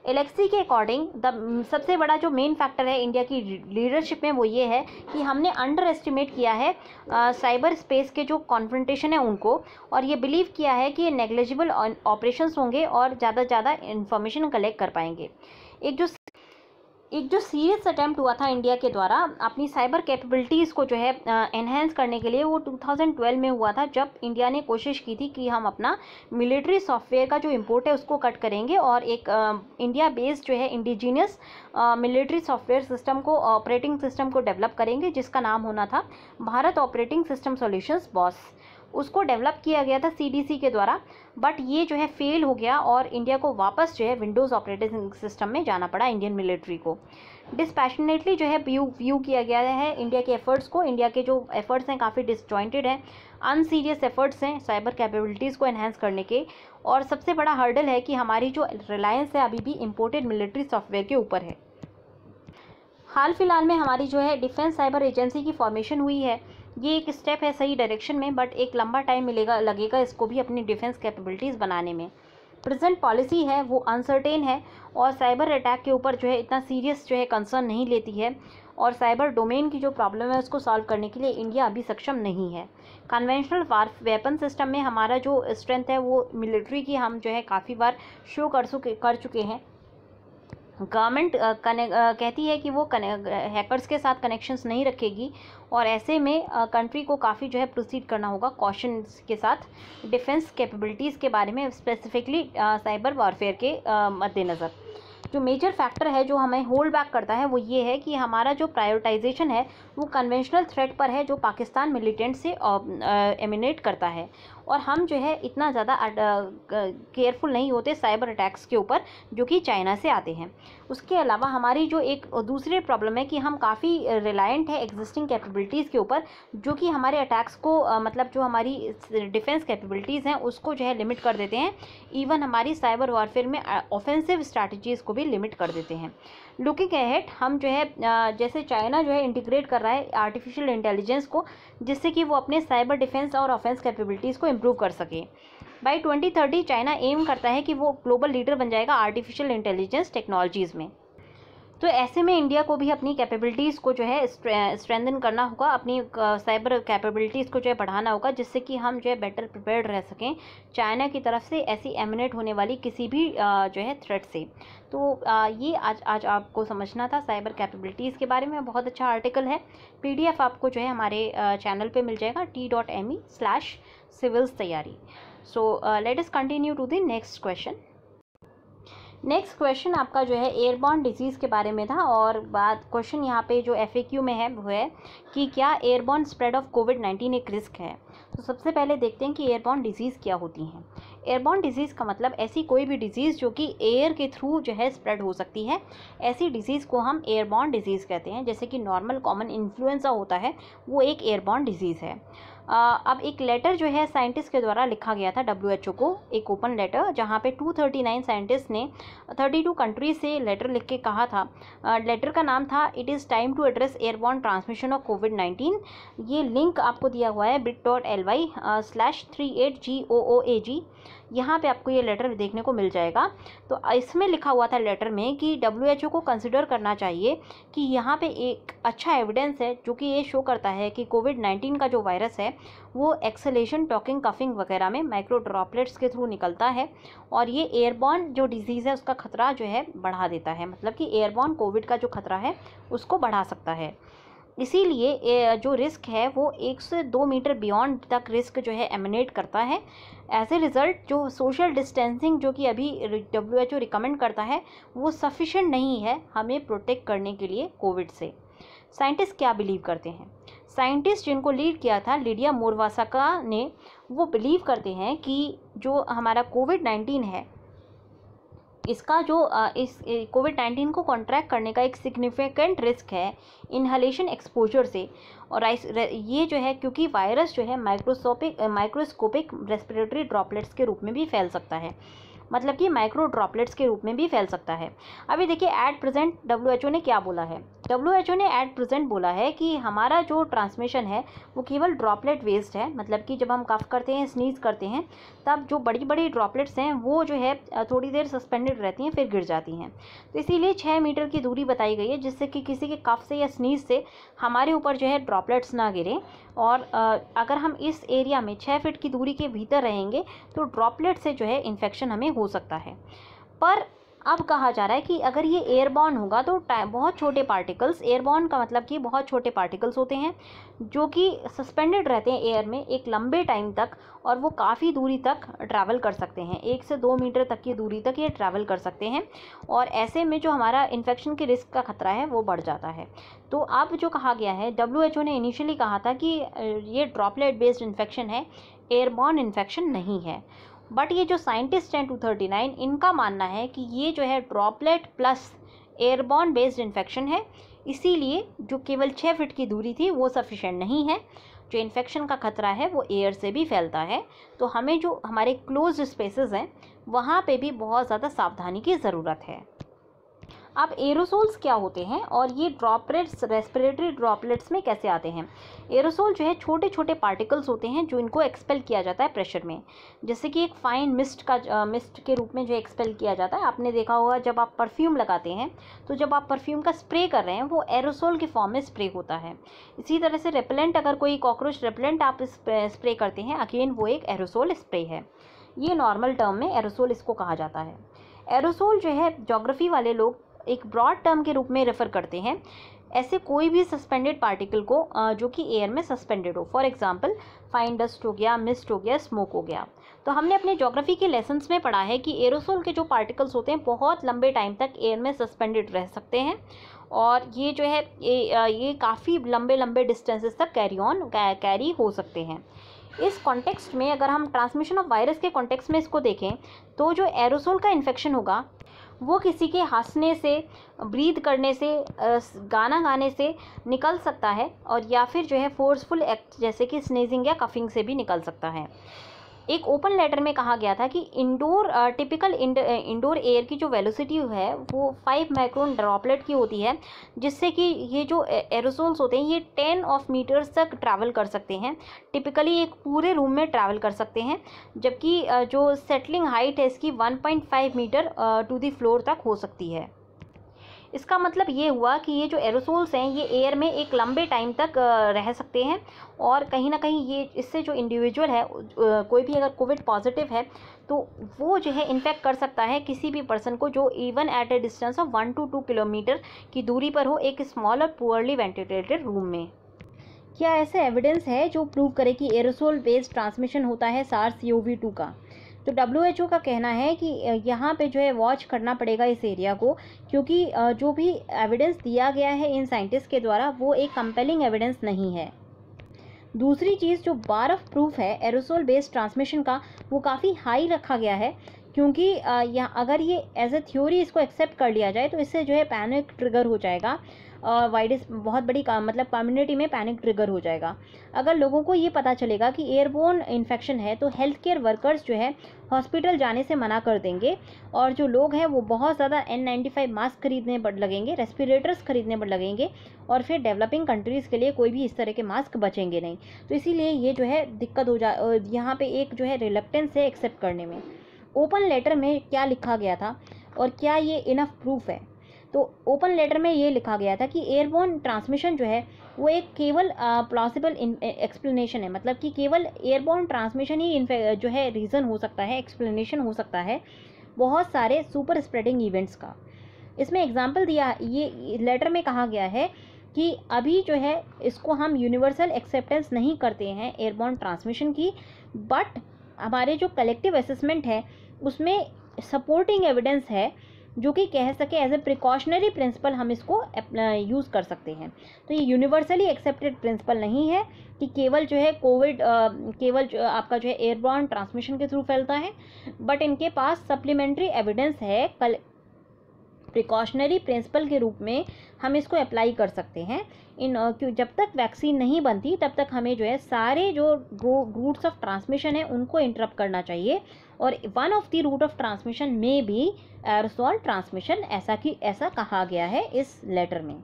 एलेक्सी के अकॉर्डिंग सबसे बड़ा जो मेन फैक्टर है इंडिया की लीडरशिप में वो ये है कि हमने अंडर एस्टिमेट किया है साइबर स्पेस के जो कॉन्फ्रंटेशन है उनको, और ये बिलीव किया है कि ये नेग्लिजिबल ऑपरेशंस होंगे और ज़्यादा से ज़्यादा इन्फॉर्मेशन कलेक्ट कर पाएंगे। एक जो सीरियस अटैम्प्ट हुआ था इंडिया के द्वारा अपनी साइबर कैपेबिलिटीज़ को जो है एनहेंस करने के लिए, वो 2012 में हुआ था, जब इंडिया ने कोशिश की थी कि हम अपना मिलिट्री सॉफ्टवेयर का जो इंपोर्ट है उसको कट करेंगे, और एक इंडिया बेस्ड जो है इंडिजीनियस मिलिट्री सॉफ्टवेयर सिस्टम को, ऑपरेटिंग सिस्टम को डेवलप करेंगे, जिसका नाम होना था Bharat operating system solutions boss. उसको डेवलप किया गया था सीडीसी के द्वारा, बट ये जो है फेल हो गया, और इंडिया को वापस जो है विंडोज़ ऑपरेटिंग सिस्टम में जाना पड़ा इंडियन मिलिट्री को। डिस्पैशनेटली जो है व्यू किया गया है इंडिया के एफर्ट्स को। इंडिया के जो एफर्ट्स हैं काफ़ी डिसजॉइंटेड हैं, अनसीरियस एफर्ट्स हैं साइबर कैपेबिलिटीज़ को एनहांस करने के, और सबसे बड़ा हर्डल है कि हमारी जो रिलायंस है अभी भी इम्पोर्टेड मिलिट्री सॉफ्टवेयर के ऊपर है। हाल फिलहाल में हमारी जो है डिफेंस साइबर एजेंसी की फॉर्मेशन हुई है। ये एक स्टेप है सही डायरेक्शन में, बट एक लंबा टाइम लगेगा इसको भी अपनी डिफेंस कैपेबिलिटीज़ बनाने में। प्रेजेंट पॉलिसी है वो अनसर्टेन है, और साइबर अटैक के ऊपर जो है इतना सीरियस जो है कंसर्न नहीं लेती है, और साइबर डोमेन की जो प्रॉब्लम है उसको सॉल्व करने के लिए इंडिया अभी सक्षम नहीं है। कन्वेंशनल वेपन सिस्टम में हमारा जो स्ट्रेंथ है वो मिलिट्री की हम जो है काफ़ी बार शो कर चुके हैं। गवर्नमेंट कहती है कि वो हैकर्स के साथ कनेक्शंस नहीं रखेगी, और ऐसे में कंट्री को काफ़ी जो है प्रोसीड करना होगा कॉशन के साथ डिफेंस कैपेबिलिटीज़ के बारे में, स्पेसिफिकली साइबर वॉरफेयर के मद्देनज़र। जो मेजर फैक्टर है जो हमें होल्ड बैक करता है वो ये है कि हमारा जो प्रायोरिटाइजेशन है वो कन्वेंशनल थ्रेट पर है, जो पाकिस्तान मिलिटेंट से एमिनेट करता है, और हम जो है इतना ज़्यादा केयरफुल नहीं होते साइबर अटैक्स के ऊपर जो कि चाइना से आते हैं। उसके अलावा हमारी जो एक दूसरी प्रॉब्लम है कि हम काफ़ी रिलायंट है एग्जिस्टिंग कैपेबिलिटीज़ के ऊपर, जो कि हमारे अटैक्स को मतलब जो हमारी डिफेंस कैपेबिलिटीज़ हैं उसको जो है लिमिट कर देते हैं। इवन हमारी साइबर वॉरफेयर में ऑफेंसिव स्ट्रैटेजीज़ को भी लिमिट कर देते हैं। लुकिंग अहेड, हम जो है जैसे चाइना जो है इंटीग्रेट कर रहा है आर्टिफिशियल इंटेलिजेंस को, जिससे कि वो अपने साइबर डिफेंस और ऑफेंस कैपेबिलिटीज़ को इम्प्रूव कर सके। बाई 2030 चाइना एम करता है कि वो ग्लोबल लीडर बन जाएगा आर्टिफिशियल इंटेलिजेंस टेक्नोलॉजीज़ में। तो ऐसे में इंडिया को भी अपनी कैपेबिलिटीज़ को जो है स्ट्रेंथन करना होगा, अपनी साइबर कैपेबिलिटीज़ को जो है बढ़ाना होगा, जिससे कि हम जो है बेटर प्रिपेयर्ड रह सकें चाइना की तरफ से ऐसी एमिनेट होने वाली किसी भी जो है थ्रेट से। तो ये आज आपको समझना था साइबर कैपेबिलिटीज़ के बारे में। बहुत अच्छा आर्टिकल है, PDF आपको जो है हमारे चैनल पे मिल जाएगा t.me/civils तैयारी। So let us continue to the next question. Next question आपका जो है एयरबॉर्न डिजीज़ के बारे में था, और बात क्वेश्चन यहाँ पे जो FAQ में है वो है कि क्या एयरबॉर्न स्प्रेड ऑफ कोविड-19 एक रिस्क है। तो सबसे पहले देखते हैं कि एयरबॉर्न डिजीज़ क्या होती हैं। एयरबॉर्न डिजीज़ का मतलब ऐसी कोई भी डिजीज़ जो कि एयर के थ्रू जो है स्प्रेड हो सकती है, ऐसी डिजीज़ को हम एयरबॉर्न डिजीज़ कहते हैं। जैसे कि नॉर्मल कॉमन इन्फ्लुएंजा होता है, वो एक एयरबॉर्न डिजीज़ है। अब एक लेटर जो है साइंटिस्ट के द्वारा लिखा गया था WHO को, एक ओपन लेटर, जहाँ पे 239 साइंटिस्ट ने 32 कंट्रीज से लेटर लिख के कहा था। लेटर का नाम था it is time to address airborne transmission of कोविड-19। ये लिंक आपको दिया हुआ है bit.ly/38GOOAG। यहाँ पे आपको ये लेटर देखने को मिल जाएगा। तो इसमें लिखा हुआ था लेटर में कि WHO को कंसिडर करना चाहिए कि यहाँ पे एक अच्छा एविडेंस है जो कि ये शो करता है कि कोविड-19 का जो वायरस है वो एक्सलेशन, टॉकिंग, कफिंग वगैरह में माइक्रो ड्रॉपलेट्स के थ्रू निकलता है, और ये एयरबॉर्न जो डिजीज़ है उसका खतरा जो है बढ़ा देता है। मतलब कि एयरबॉर्न कोविड का जो खतरा है उसको बढ़ा सकता है। इसीलिए जो रिस्क है वो 1 से 2 मीटर बियॉन्ड तक रिस्क जो है एमिनेट करता है। एज ए रिज़ल्ट जो सोशल डिस्टेंसिंग जो कि अभी WHO रिकमेंड करता है वो सफिशेंट नहीं है हमें प्रोटेक्ट करने के लिए कोविड से। साइंटिस्ट क्या बिलीव करते हैं? साइंटिस्ट जिनको लीड किया था लिडिया मोरवासाका ने, वो बिलीव करते हैं कि जो हमारा कोविड-19 है इसका जो इस कोविड-19 को कॉन्ट्रैक्ट करने का एक सिग्निफिकेंट रिस्क है इनहलेशन एक्सपोजर से। और ये जो है क्योंकि वायरस जो है माइक्रोस्कोपिक रेस्पिरेटरी ड्रॉपलेट्स के रूप में भी फैल सकता है, मतलब कि माइक्रो ड्रॉपलेट्स के रूप में भी फैल सकता है। अभी देखिए एट प्रेजेंट WHO ने क्या बोला है। WHO ने एट प्रेजेंट बोला है कि हमारा जो ट्रांसमिशन है वो केवल ड्रॉपलेट बेस्ड है, मतलब कि जब हम कफ करते हैं, स्नीज़ करते हैं, तब जो बड़ी बड़ी ड्रॉपलेट्स हैं वो जो है थोड़ी देर सस्पेंडेड रहती हैं फिर गिर जाती हैं। तो इसीलिए 6 मीटर की दूरी बताई गई है, जिससे कि किसी के कफ से या स्नीज़ से हमारे ऊपर जो है ड्रॉपलेट्स ना गिरें। और अगर हम इस एरिया में 6 फीट की दूरी के भीतर रहेंगे तो ड्रॉपलेट से जो है इन्फेक्शन हमें हो सकता है। पर अब कहा जा रहा है कि अगर ये एयरबॉर्न होगा तो बहुत छोटे पार्टिकल्स, एयरबॉर्न का मतलब कि बहुत छोटे पार्टिकल्स होते हैं जो कि सस्पेंडेड रहते हैं एयर में एक लंबे टाइम तक, और वो काफ़ी दूरी तक ट्रैवल कर सकते हैं, 1 से 2 मीटर तक की दूरी तक ये ट्रैवल कर सकते हैं। और ऐसे में जो हमारा इन्फेक्शन के रिस्क का खतरा है वो बढ़ जाता है। तो अब जो कहा गया है, WHO ने इनिशियली कहा था कि ये ड्रॉपलेट बेस्ड इन्फेक्शन है, एयरबॉर्न इन्फेक्शन नहीं है। बट ये जो साइंटिस्ट हैं 239, इनका मानना है कि ये जो है droplet plus airborne based infection है, इसीलिए जो केवल 6 फीट की दूरी थी वो सफिशेंट नहीं है। जो इन्फेक्शन का खतरा है वो एयर से भी फैलता है। तो हमें जो हमारे क्लोज स्पेसेस हैं वहाँ पे भी बहुत ज़्यादा सावधानी की ज़रूरत है। अब एरोसोल्स क्या होते हैं और ये ड्रॉपलेट्स रेस्पिरेटरी ड्रॉपलेट्स में कैसे आते हैं। एरोसोल जो है छोटे छोटे पार्टिकल्स होते हैं जो इनको एक्सपेल किया जाता है प्रेशर में, जैसे कि एक फाइन मिस्ट के रूप में जो एक्सपेल किया जाता है। आपने देखा होगा जब आप परफ्यूम लगाते हैं तो जब आप परफ्यूम का स्प्रे कर रहे हैं वो एरोसोल के फॉर्म में स्प्रे होता है। इसी तरह से रेपेलेंट, अगर कोई कॉकरोच रेपेलेंट आप स्प्रे करते हैं, अगेन वो एक एरोसोल स्प्रे है। ये नॉर्मल टर्म में एरोसोल इसको कहा जाता है। एरोसोल जो है ज्योग्राफी वाले लोग एक ब्रॉड टर्म के रूप में रेफ़र करते हैं ऐसे कोई भी सस्पेंडेड पार्टिकल को जो कि एयर में सस्पेंडेड हो। फॉर एग्जांपल फाइन डस्ट हो गया, मिस्ट हो गया, स्मोक हो गया। तो हमने अपने ज्योग्राफी के लेसन्स में पढ़ा है कि एरोसोल के जो पार्टिकल्स होते हैं बहुत लंबे टाइम तक एयर में सस्पेंडेड रह सकते हैं और ये जो है ये काफ़ी लंबे लंबे डिस्टेंसेस तक कैरी हो सकते हैं। इस कॉन्टेक्स्ट में अगर हम ट्रांसमिशन ऑफ वायरस के कॉन्टेक्स्ट में इसको देखें तो जो एरोसोल का इन्फेक्शन होगा वो किसी के हंसने से, ब्रीथ करने से, गाना गाने से निकल सकता है और या फिर जो है फोर्सफुल एक्ट जैसे कि स्नेजिंग या कफिंग से भी निकल सकता है। एक ओपन लेटर में कहा गया था कि टिपिकल इंडोर एयर की जो वेलोसिटी है वो 5 माइक्रोन ड्रॉपलेट की होती है, जिससे कि ये जो एरोसोल्स होते हैं ये 10 मीटर्स तक ट्रैवल कर सकते हैं। टिपिकली एक पूरे रूम में ट्रैवल कर सकते हैं, जबकि जो सेटलिंग हाइट है इसकी 1.5 मीटर टू द फ्लोर तक हो सकती है। इसका मतलब ये हुआ कि ये जो एरोसोल्स हैं ये एयर में एक लंबे टाइम तक रह सकते हैं और कहीं ना कहीं ये इससे जो इंडिविजुअल है कोई भी अगर कोविड पॉजिटिव है तो वो जो है इन्फेक्ट कर सकता है किसी भी पर्सन को जो even at A distance of 1 to 2 kilometre की दूरी पर हो, एक स्मॉल और पुअरली वेंटिलेटेड रूम में। क्या ऐसा एविडेंस है जो प्रूव करे कि एरोसोल बेस्ड ट्रांसमिशन होता है SARS-CoV-2 का? तो WHO का कहना है कि यहाँ पे जो है वॉच करना पड़ेगा इस एरिया को, क्योंकि जो भी एविडेंस दिया गया है इन साइंटिस्ट के द्वारा वो एक कंपेलिंग एविडेंस नहीं है। दूसरी चीज़ जो बार ऑफ प्रूफ है एरोसोल बेस्ड ट्रांसमिशन का वो काफ़ी हाई रखा गया है, क्योंकि यहाँ अगर ये एज ए थ्योरी इसको एक्सेप्ट कर लिया जाए तो इससे जो है पैनिक ट्रिगर हो जाएगा, वाइडस बहुत बड़ी मतलब कम्युनिटी में पैनिक ट्रिगर हो जाएगा। अगर लोगों को ये पता चलेगा कि एयरबोर्न इन्फेक्शन है तो हेल्थ केयर वर्कर्स जो है हॉस्पिटल जाने से मना कर देंगे और जो लोग हैं वो बहुत ज़्यादा N95 मास्क खरीदने पर लगेंगे, रेस्पिरेटर्स खरीदने पर लगेंगे और फिर डेवलपिंग कंट्रीज़ के लिए कोई भी इस तरह के मास्क बचेंगे नहीं। तो इसीलिए ये जो है दिक्कत हो यहाँ पे एक जो है रिलक्टेंस है एक्सेप्ट करने में। ओपन लेटर में क्या लिखा गया था और क्या ये इनफ प्रूफ है? तो ओपन लेटर में ये लिखा गया था कि एयरबोर्न ट्रांसमिशन जो है वो एक केवल प्लॉसिबल एक्सप्लेनेशन है, मतलब कि केवल एयरबोर्न ट्रांसमिशन ही जो है रीज़न हो सकता है, एक्सप्लेनेशन हो सकता है बहुत सारे सुपर स्प्रेडिंग इवेंट्स का। इसमें एग्जांपल दिया, ये लेटर में कहा गया है कि अभी जो है इसको हम यूनिवर्सल एक्सेप्टेंस नहीं करते हैं एयरबोर्न ट्रांसमिशन की, बट हमारे जो कलेक्टिव असेसमेंट है उसमें सपोर्टिंग एविडेंस है जो कि कह सके एज ए प्रिकॉशनरी प्रिंसिपल हम इसको यूज़ कर सकते हैं। तो ये यूनिवर्सली एक्सेप्टेड प्रिंसिपल नहीं है कि केवल जो है कोविड केवल जो आपका जो है एयरबोर्न ट्रांसमिशन के थ्रू फैलता है, बट इनके पास सप्लीमेंट्री एविडेंस है प्रिकॉशनरी प्रिंसिपल के रूप में हम इसको अप्लाई कर सकते हैं। जब तक वैक्सीन नहीं बनती तब तक हमें जो है सारे जो रूट्स ऑफ ट्रांसमिशन है उनको इंटरप्ट करना चाहिए और one of the route of transmission में भी एरोसोल ट्रांसमिशन ऐसा कहा गया है इस लेटर में।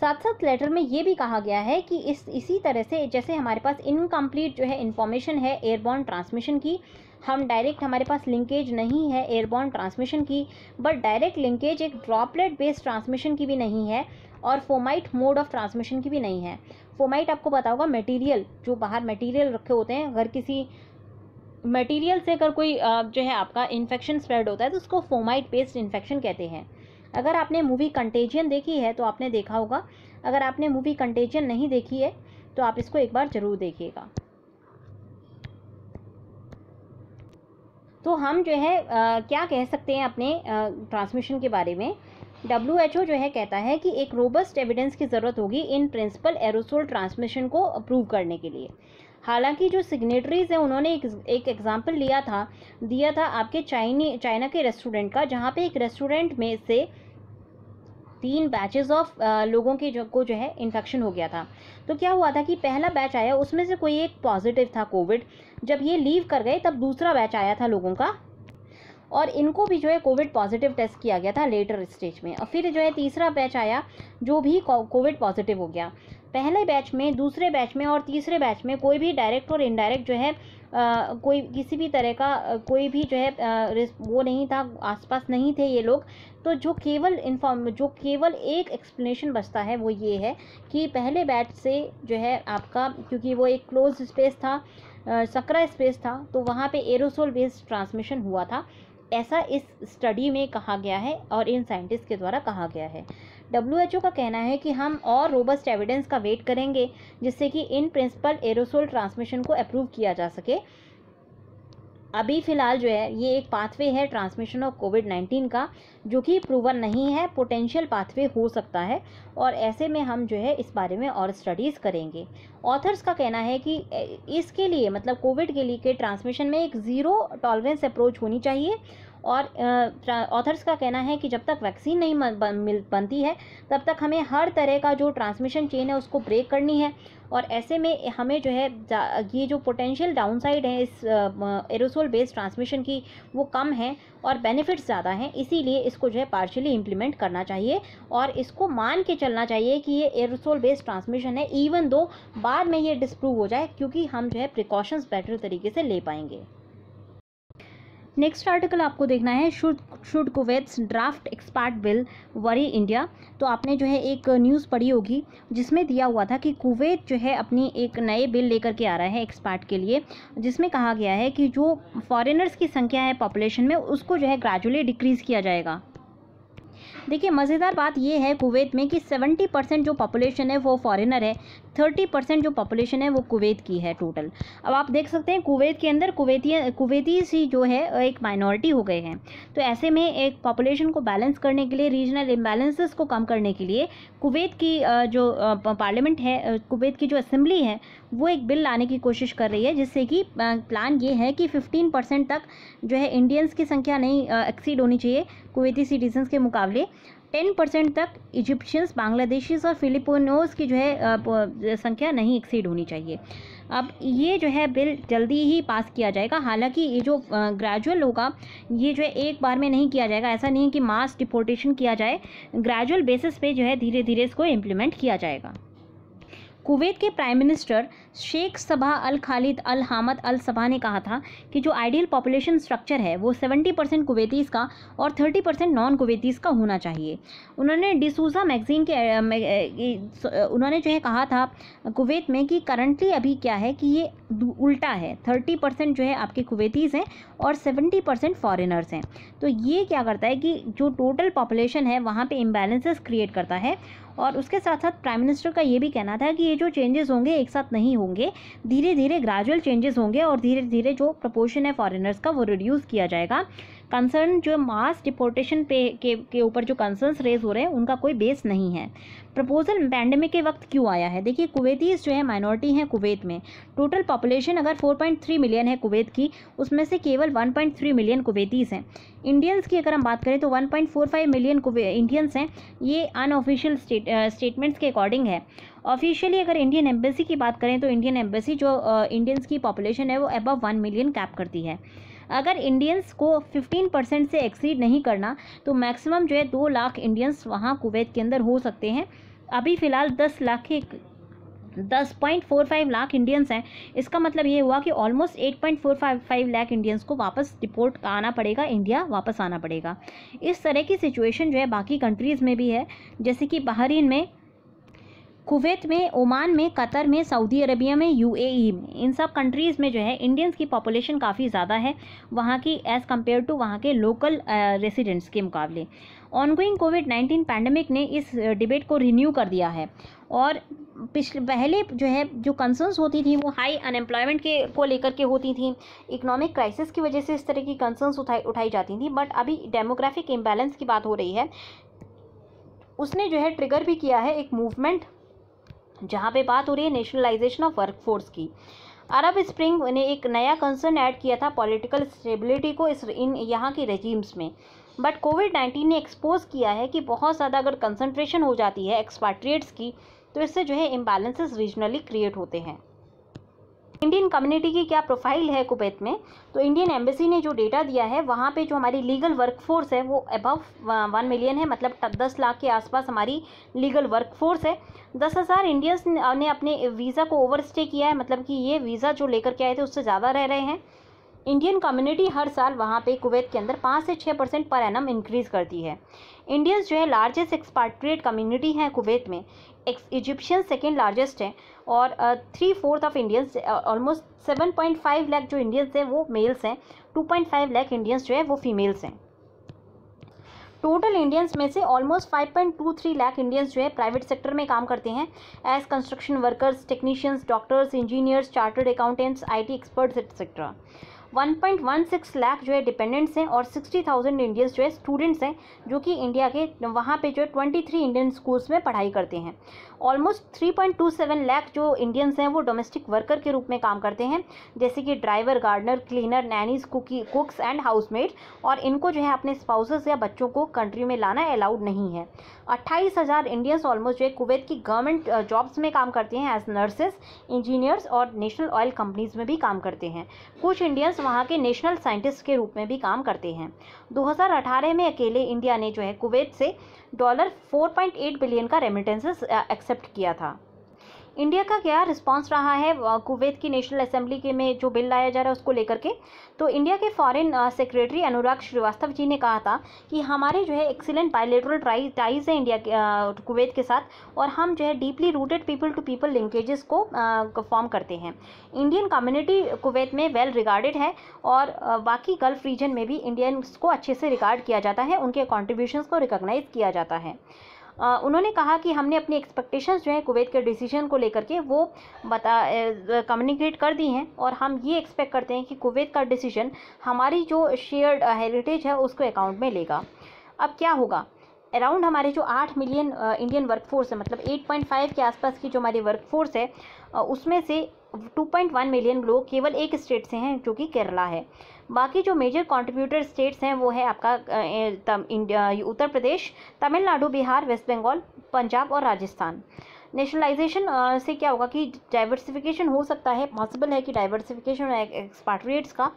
साथ साथ लेटर में ये भी कहा गया है कि इसी तरह से जैसे हमारे पास इनकम्प्लीट जो है इंफॉर्मेशन है एयरबोर्न ट्रांसमिशन की, हम डायरेक्ट हमारे पास लिंकेज नहीं है एयरबोर्न ट्रांसमिशन की, बट डायरेक्ट लिंकेज एक ड्रॉपलेट बेस्ड ट्रांसमिशन की भी नहीं है और फोमाइट मोड ऑफ ट्रांसमिशन की भी नहीं है। फोमाइट आपको पता होगा मटेरियल, जो बाहर मटेरियल रखे होते हैं, अगर किसी मटेरियल से अगर कोई जो है आपका इन्फेक्शन स्प्रेड होता है तो उसको फोमाइट बेस्ड इन्फेक्शन कहते हैं। अगर आपने मूवी कंटेजियन देखी है तो आपने देखा होगा, अगर आपने मूवी कंटेजियन नहीं देखी है तो आप इसको एक बार ज़रूर देखिएगा। तो हम जो है क्या कह सकते हैं अपने ट्रांसमिशन के बारे में। WHO जो है कहता है कि एक रोबस्ट एविडेंस की ज़रूरत होगी इन प्रिंसिपल एरोसोल ट्रांसमिशन को अप्रूव करने के लिए। हालांकि जो सिग्नेटरीज हैं उन्होंने एक एग्जाम्पल दिया था आपके चाइना के रेस्टोरेंट का, जहाँ पे एक रेस्टोरेंट में से 3 बैचेस ऑफ लोगों के जो है इन्फेक्शन हो गया था। तो क्या हुआ था कि पहला बैच आया उसमें से कोई एक पॉजिटिव था कोविड, जब ये लीव कर गए तब दूसरा बैच आया था लोगों का और इनको भी जो है कोविड पॉजिटिव टेस्ट किया गया था लेटर स्टेज में, और फिर जो है तीसरा बैच आया जो भी कोविड पॉजिटिव हो गया। पहले बैच में, दूसरे बैच में और तीसरे बैच में कोई भी डायरेक्ट और इनडायरेक्ट जो है कोई किसी भी तरह का कोई भी जो है वो नहीं था, आसपास नहीं थे ये लोग। तो जो केवल एक एक्सप्लेनेशन बचता है वो ये है कि पहले बैच से जो है आपका, क्योंकि वो एक क्लोज स्पेस था, सकरा स्पेस था, तो वहाँ पे एरोसोल बेस्ड ट्रांसमिशन हुआ था, ऐसा इस स्टडी में कहा गया है और इन साइंटिस्ट के द्वारा कहा गया है। WHO का कहना है कि हम और रोबस्ट एविडेंस का वेट करेंगे जिससे कि इन प्रिंसिपल एरोसोल ट्रांसमिशन को अप्रूव किया जा सके। अभी फ़िलहाल जो है ये एक पाथवे है ट्रांसमिशन ऑफ कोविड-19 का, जो कि प्रूवन नहीं है, पोटेंशियल पाथवे हो सकता है, और ऐसे में हम जो है इस बारे में और स्टडीज़ करेंगे। ऑथर्स का कहना है कि इसके लिए मतलब कोविड के लिए के ट्रांसमिशन में एक ज़ीरो टॉलरेंस अप्रोच होनी चाहिए, और ऑथर्स का कहना है कि जब तक वैक्सीन नहीं बनती है तब तक हमें हर तरह का जो ट्रांसमिशन चेन है उसको ब्रेक करनी है, और ऐसे में हमें जो है ये जो पोटेंशियल डाउनसाइड है इस एरोसोल बेस्ड ट्रांसमिशन की वो कम है और बेनिफिट्स ज़्यादा हैं, इसीलिए इसको जो है पार्शियली इम्प्लीमेंट करना चाहिए और इसको मान के चलना चाहिए कि ये एरोसोल बेस्ड ट्रांसमिशन है, इवन दो बाद में ये डिस्प्रूव हो जाए, क्योंकि हम जो है प्रिकॉशंस बेटर तरीके से ले पाएंगे। नेक्स्ट आर्टिकल आपको देखना है should Kuwait's draft expat bill worry India. तो आपने जो है एक न्यूज़ पढ़ी होगी जिसमें दिया हुआ था कि कुवैत जो है अपनी एक नए बिल लेकर के आ रहा है एक्सपार्ट के लिए, जिसमें कहा गया है कि जो फॉरेनर्स की संख्या है पॉपुलेशन में उसको जो है ग्रेजुअली डिक्रीज़ किया जाएगा। देखिए मज़ेदार बात यह है कुवैत में कि 70% जो पॉपुलेशन है वो फॉरेनर है, 30% जो पॉपुलेशन है वो कुवैत की है टोटल। अब आप देख सकते हैं कुवैत के अंदर कुवैतीस ही जो है एक माइनॉरिटी हो गए हैं। तो ऐसे में एक पॉपुलेशन को बैलेंस करने के लिए, रीजनल इम्बैलेंसेस को कम करने के लिए कुवैत की जो पार्लियामेंट है, कुवैत की जो असेंबली है वो एक बिल लाने की कोशिश कर रही है, जिससे कि प्लान ये है कि 15% तक जो है इंडियंस की संख्या नहीं एक्सीड होनी चाहिए कुवैती सिटीजन्स के मुकाबले, 10% तक इजिप्शियंस, बांग्लादेशीज और फिलिपिनोज की जो है संख्या नहीं एक्सीड होनी चाहिए। अब ये जो है बिल जल्दी ही पास किया जाएगा। हालांकि ये जो ग्रेजुअल होगा ये जो है एक बार में नहीं किया जाएगा, ऐसा नहीं है कि मास डिपोर्टेशन किया जाए, ग्रेजुअल बेसिस पे जो है धीरे धीरे इसको इम्प्लीमेंट किया जाएगा। कुवैत के प्राइम मिनिस्टर शेख सबा अल खालिद अल हामद अल सबा ने कहा था कि जो आइडियल पॉपुलेशन स्ट्रक्चर है वो 70% कुवैतीज़ का और 30% नॉन कुवैतीज़ का होना चाहिए। उन्होंने डिसूजा मैगजीन के उन्होंने जो है कहा था कुवैत में कि करंटली अभी क्या है कि ये उल्टा है, 30% जो है आपके कुवैतीज़ हैं और 70% फॉरेनर्स हैं। तो ये क्या करता है कि जो टोटल पॉपुलेशन है वहाँ पे इम्बैलेंसेस क्रिएट करता है। और उसके साथ साथ प्राइम मिनिस्टर का ये भी कहना था कि ये जो चेंजेस होंगे एक साथ नहीं होंगे, धीरे धीरे ग्रेजुअल चेंजेस होंगे और धीरे धीरे जो प्रपोर्शन है फॉरेनर्स का वो रिड्यूस किया जाएगा। कंसर्न जो मास डिपोर्टेशन के ऊपर जो कंसर्न्स रेज हो रहे हैं उनका कोई बेस नहीं है। प्रपोजल पैंडेमिक के वक्त क्यों आया है? देखिए कुवैतीज़ जो है माइनॉरिटी हैं कुवैत में। टोटल पॉपुलेशन अगर 4.3 मिलियन है कुवैत की, उसमें से केवल 1.3 मिलियन कुवैतीज़ हैं। इंडियंस की अगर हम बात करें तो 1.45 मिलियन इंडियंस हैं। ये अनऑफिशियल स्टेटमेंट्स के अकॉर्डिंग है। ऑफिशियली अगर इंडियन एम्बेसी की बात करें तो इंडियन एम्बेसी जो इंडियंस की पॉपुलेशन है वो अबव 1 मिलियन कैप करती है। अगर इंडियंस को 15% से एक्सीड नहीं करना तो मैक्सिमम जो है 2 लाख इंडियंस वहाँ कुवैत के अंदर हो सकते हैं। अभी फ़िलहाल 10.45 लाख इंडियंस हैं। इसका मतलब ये हुआ कि ऑलमोस्ट 8.45 लाख इंडियंस को वापस डिपोर्ट आना पड़ेगा, इंडिया वापस आना पड़ेगा। इस तरह की सिचुएशन जो है बाकी कंट्रीज़ में भी है, जैसे कि बहरीन में, कुवैत में, ओमान में, कतर में, सऊदी अरबिया में, यूएई में, इन सब कंट्रीज़ में जो है इंडियंस की पॉपुलेशन काफ़ी ज़्यादा है वहाँ की एज़ कम्पेयर टू वहाँ के लोकल रेसिडेंट्स के मुकाबले। ऑनगोइंग कोविड-19 पैंडमिक ने इस डिबेट को रिन्यू कर दिया है और पहले जो है जो कंसर्न्स होती थी वो हाई अनएम्प्लॉयमेंट को लेकर के होती थी, इकोनॉमिक क्राइसिस की वजह से इस तरह की कंसर्न्स उठाई जाती थी, बट अभी डेमोग्राफिक इम्बैलेंस की बात हो रही है। उसने जो है ट्रिगर भी किया है एक मूवमेंट जहाँ पे बात हो रही है नेशनलाइजेशन ऑफ वर्कफोर्स की। अरब स्प्रिंग ने एक नया कंसर्न ऐड किया था पॉलिटिकल स्टेबिलिटी को इन यहाँ के रेजिम्स में, बट कोविड-19 ने एक्सपोज किया है कि बहुत ज़्यादा अगर कंसंट्रेशन हो जाती है एक्सपाट्रिएट्स की तो इससे जो है इम्बैलेंसेस रीजनली क्रिएट होते हैं। इंडियन कम्युनिटी की क्या प्रोफाइल है कुवैत में? तो इंडियन एम्बेसी ने जो डेटा दिया है वहाँ पे जो हमारी लीगल वर्कफोर्स है वो अबव 1 मिलियन है, मतलब 10 लाख के आसपास हमारी लीगल वर्कफोर्स है। 10,000 इंडियंस ने अपने वीज़ा को ओवरस्टे किया है, मतलब कि ये वीज़ा जो लेकर के आए थे उससे ज़्यादा रह रहे हैं। इंडियन कम्युनिटी हर साल वहाँ पे कुवैत के अंदर 5 से 6% पर एनम इंक्रीज़ करती है। इंडियंस जो है लार्जेस्ट एक्सपाट्रिएट कम्युनिटी है कुवैत में। इजिप्शियन सेकेंड लार्जेस्ट है और 3/4 ऑफ इंडियंस, ऑलमोस्ट 7.5 लाख जो इंडियंस हैं वो मेल्स हैं, 2.5 लाख इंडियंस जो है वो फीमेल्स हैं। टोटल इंडियंस में से ऑलमोस्ट 5.23 लाख इंडियंस जो है प्राइवेट सेक्टर में काम करते हैं as construction workers, technicians, doctors, engineers, chartered accountants, IT experts etcetera. 1.16 lakh जो है डिपेंडेंट्स हैं और 60,000 इंडियंस जो है स्टूडेंट्स हैं जो कि इंडिया के वहाँ पे जो है 23 इंडियन स्कूल्स में पढ़ाई करते हैं। ऑलमोस्ट 3.27 लाख जो इंडियंस हैं वो डोमेस्टिक वर्कर के रूप में काम करते हैं, जैसे कि driver, gardener, cleaner, nannies, cooks and housemaid, और इनको जो है अपने स्पाउसेस या बच्चों को कंट्री में लाना अलाउड नहीं है। 28,000 इंडियंस ऑलमोस्ट जो है कुवैत की गवर्नमेंट जॉब्स में काम करते हैं एज नर्सेस, इंजीनियर्स और नेशनल ऑयल कंपनीज में भी काम करते हैं। कुछ इंडियंस वहाँ के नेशनल साइंटिस्ट के रूप में भी काम करते हैं। 2018 में अकेले इंडिया ने जो है कुवैत से $4.8 बिलियन का रेमिटेंसेस एक्सेप्ट किया था। इंडिया का क्या रिस्पांस रहा है कुवैत की नेशनल असेंबली के में जो बिल लाया जा रहा है उसको लेकर के? तो इंडिया के फॉरेन सेक्रेटरी अनुराग श्रीवास्तव जी ने कहा था कि हमारे जो है एक्सीलेंट बायलैटरल टाइज है इंडिया के कुवैत के साथ, और हम जो है deeply rooted people to people linkages को फॉर्म करते हैं। इंडियन कम्युनिटी कुवैत में वेल रिगार्डेड है और बाकी गल्फ रीजन में भी इंडियंस को अच्छे से रिगार्ड किया जाता है, उनके कॉन्ट्रीब्यूशंस को रिकॉग्नाइज किया जाता है। उन्होंने कहा कि हमने अपनी एक्सपेक्टेशंस जो है कुवैत के डिसीजन को लेकर के वो कम्युनिकेट कर दी हैं, और हम ये एक्सपेक्ट करते हैं कि कुवैत का डिसीजन हमारी जो शेयर्ड हेरिटेज है उसको अकाउंट में लेगा। अब क्या होगा, अराउंड हमारे जो 8 मिलियन इंडियन वर्कफोर्स है, मतलब 8.5 के आसपास की जो हमारी वर्कफोर्स है, उसमें से 2.1 मिलियन लोग केवल एक स्टेट से हैं जो कि केरला है। बाकी जो मेजर कंट्रीब्यूटर स्टेट्स हैं वो है आपका उत्तर प्रदेश, तमिलनाडु, बिहार, वेस्ट बंगाल, पंजाब और राजस्थान। नेशनलाइजेशन से क्या होगा कि डाइवर्सिफिकेशन हो सकता है, पॉसिबल है कि डाइवर्सिफिकेशन एक्सपाट्रिएट्स का,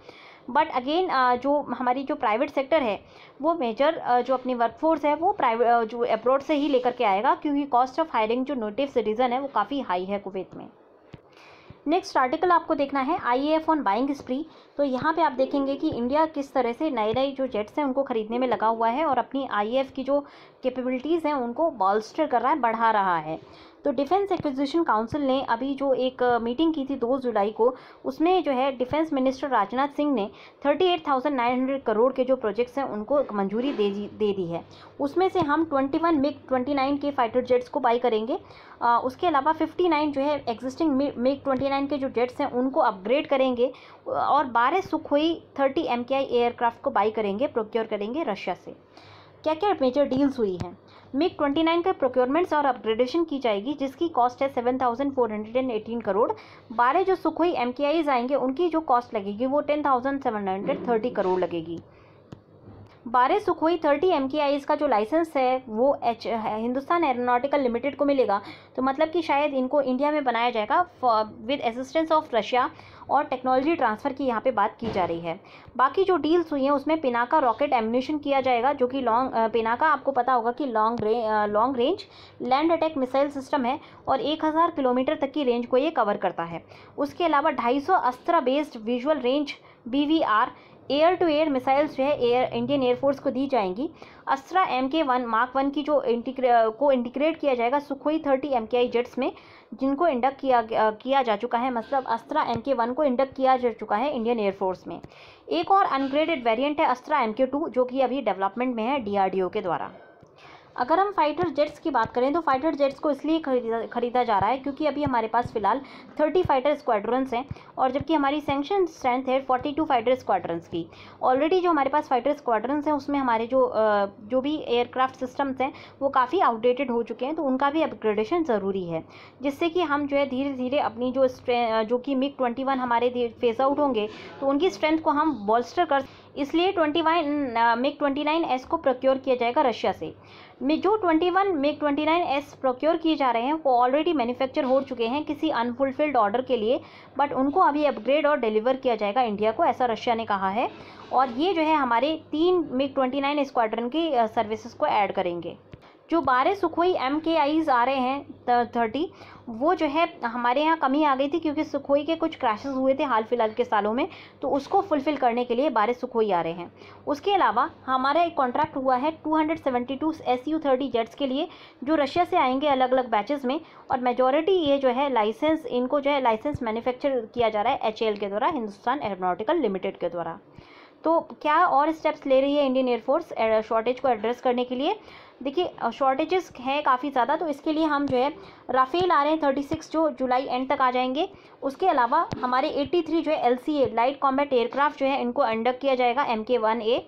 बट अगेन जो हमारी जो प्राइवेट सेक्टर है वो मेजर जो अपनी वर्कफोर्स है वो प्राइवेट जो अब्रॉड से ही लेकर के आएगा, क्योंकि कॉस्ट ऑफ हायरिंग जो नेटिव सिटीजन है वो काफ़ी हाई है कुवैत में। नेक्स्ट आर्टिकल आपको देखना है IAF ऑन बाइंग स्प्री। तो यहाँ पे आप देखेंगे कि इंडिया किस तरह से नए नए जो जेट्स हैं उनको खरीदने में लगा हुआ है और अपनी IAF की जो कैपेबिलिटीज़ हैं उनको बॉल्स्टर कर रहा है, बढ़ा रहा है। तो डिफेंस एक्विजिशन काउंसिल ने अभी जो एक मीटिंग की थी 2 जुलाई को, उसमें जो है डिफेंस मिनिस्टर राजनाथ सिंह ने 38,900 करोड़ के जो प्रोजेक्ट्स हैं उनको मंजूरी दे दी है। उसमें से हम 21 MiG-29 के फाइटर जेट्स को बाई करेंगे। उसके अलावा 59 जो है एग्जिस्टिंग MiG-29 के जो जेट्स हैं उनको अपग्रेड करेंगे और 12 सुखोई 30 MKI एयरक्राफ्ट को बाई करेंगे, प्रोक्योर करेंगे रशिया से। क्या क्या मेजर डील्स हुई हैं? MiG-29 के प्रोक्योरमेंट्स और अपग्रेडेशन की जाएगी जिसकी कॉस्ट है 7,418 करोड़। 12 जो सुखोई MKIs आएंगे उनकी जो कॉस्ट लगेगी वो 10,730 करोड़ लगेगी। 12 सुखोई 30 MKIs का जो लाइसेंस है वो हिंदुस्तान एरोनॉटिकल लिमिटेड को मिलेगा। तो मतलब कि शायद इनको इंडिया में बनाया जाएगा विद असिस्टेंस ऑफ रशिया, और टेक्नोलॉजी ट्रांसफ़र की यहाँ पे बात की जा रही है। बाकी जो डील्स हुई हैं उसमें पिनाका रॉकेट एम्यूनेशन किया जाएगा, जो कि पिनाका आपको पता होगा कि long range land attack missile system है और 1000 किलोमीटर तक की रेंज को ये कवर करता है। उसके अलावा 250 Astra based visual range BVR air to air missiles जो है इंडियन एयरफोर्स को दी जाएंगी। अस्त्रा MK1 Mark 1 की जो इंटीग्रेट किया जाएगा सुखोई 30 MKI जेट्स में, जिनको इंडक्ट किया जा चुका है, मतलब अस्त्रा MK1 को इंडक्ट किया जा चुका है इंडियन एयरफोर्स में। एक और अनग्रेडेड वेरिएंट है अस्त्रा MK2 जो कि अभी डेवलपमेंट में है DRDO के द्वारा। अगर हम फाइटर जेट्स की बात करें तो फाइटर जेट्स को इसलिए खरीदा जा रहा है क्योंकि अभी हमारे पास फिलहाल 30 फाइटर स्क्वाड्रंस हैं, और जबकि हमारी सैंक्शन स्ट्रेंथ है 42 फाइटर स्क्वाड्रंस की। ऑलरेडी जो हमारे पास फाइटर स्क्वाड्रंस हैं उसमें हमारे जो भी एयरक्राफ्ट सिस्टम्स हैं वो काफ़ी आउटडेटेड हो चुके हैं, तो उनका भी अपग्रेडेशन ज़रूरी है, जिससे कि हम जो है धीरे धीरे अपनी जो कि MiG-21 हमारे फेज आउट होंगे तो उनकी स्ट्रेंथ को हम बॉल्स्टर कर, इसलिए 21 MiG-29S को प्रोक्योर किया जाएगा रशिया से। जो 21 MiG-29S प्रोक्योर किए जा रहे हैं वो ऑलरेडी मैन्युफैक्चर हो चुके हैं किसी अनफुलफिल्ड ऑर्डर के लिए, बट उनको अभी अपग्रेड और डिलीवर किया जाएगा इंडिया को, ऐसा रशिया ने कहा है। और ये जो है हमारे 3 MiG-29 स्क्वाड्रन की सर्विसेज को ऐड करेंगे। जो 12 सुखोई MKIs आ रहे हैं 30, वो जो है हमारे यहाँ कमी आ गई थी क्योंकि सुखोई के कुछ क्रैशेस हुए थे हाल फिलहाल के सालों में, तो उसको फुलफिल करने के लिए 12 सुखोई आ रहे हैं। उसके अलावा हमारा एक कॉन्ट्रैक्ट हुआ है 272 Su-30 जेट्स के लिए जो रशिया से आएंगे अलग अलग बैचेस में, और मेजॉरिटी ये जो है लाइसेंस मैन्युफैक्चर किया जा रहा है HAL के द्वारा, हिंदुस्तान एरोनॉटिकल लिमिटेड के द्वारा। तो क्या और स्टेप्स ले रही है इंडियन एयरफोर्स शॉर्टेज को एड्रेस करने के लिए? देखिए शॉर्टेजेस हैं काफ़ी ज़्यादा, तो इसके लिए हम जो है राफेल आ रहे हैं 36 जो जुलाई एंड तक आ जाएंगे। उसके अलावा हमारे 83 जो है LCA लाइट कॉम्बैट एयरक्राफ्ट जो है इनको अंडर किया जाएगा MK1A।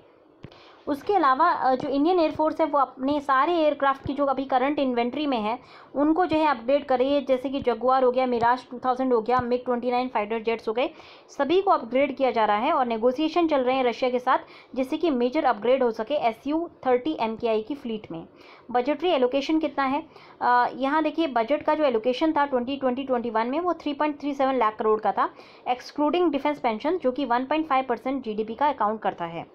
उसके अलावा जो इंडियन एयरफोर्स है वो अपने सारे एयरक्राफ्ट की जो अभी करंट इन्वेंट्री में है उनको जो है अपग्रेड कर रही है, जैसे कि जगुआर हो गया, मिराज 2000 हो गया, MiG-29 फाइटर जेट्स हो गए, सभी को अपग्रेड किया जा रहा है और नेगोशिएशन चल रहे हैं रशिया के साथ जिससे कि मेजर अपग्रेड हो सके Su-30 MKI की फ्लीट में। बजटरी एलोकेशन कितना है? यहाँ देखिए बजट का जो एलोकेशन था 2020-21 में वो 3.37 लाख करोड़ का था, एक्सक्लूडिंग डिफेंस पेंशन जो कि 1.5% GDP का अकाउंट करता है।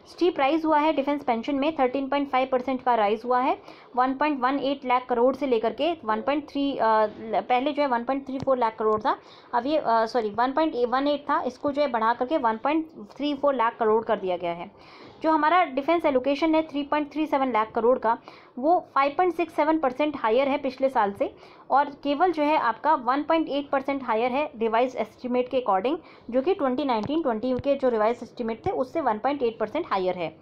स्टीप राइज हुआ है डिफेंस पेंशन में, 13.5% का राइज हुआ है, 1.18 लाख करोड़ से लेकर के 1.3 पहले जो है 1.34 लाख करोड़ था, अब ये 1.18 था, इसको जो है बढ़ा करके 1.34 लाख करोड़ कर दिया गया है। जो हमारा डिफेंस एलोकेशन है 3.37 लाख करोड़ का वो 5.67% हायर है पिछले साल से, और केवल जो है आपका 1.8% हायर है रिवाइज एस्टिमेट के अकॉर्डिंग, जो कि 2019-20 के जो रिवाइज एस्टिमेट थे उससे 1.8% हायर है।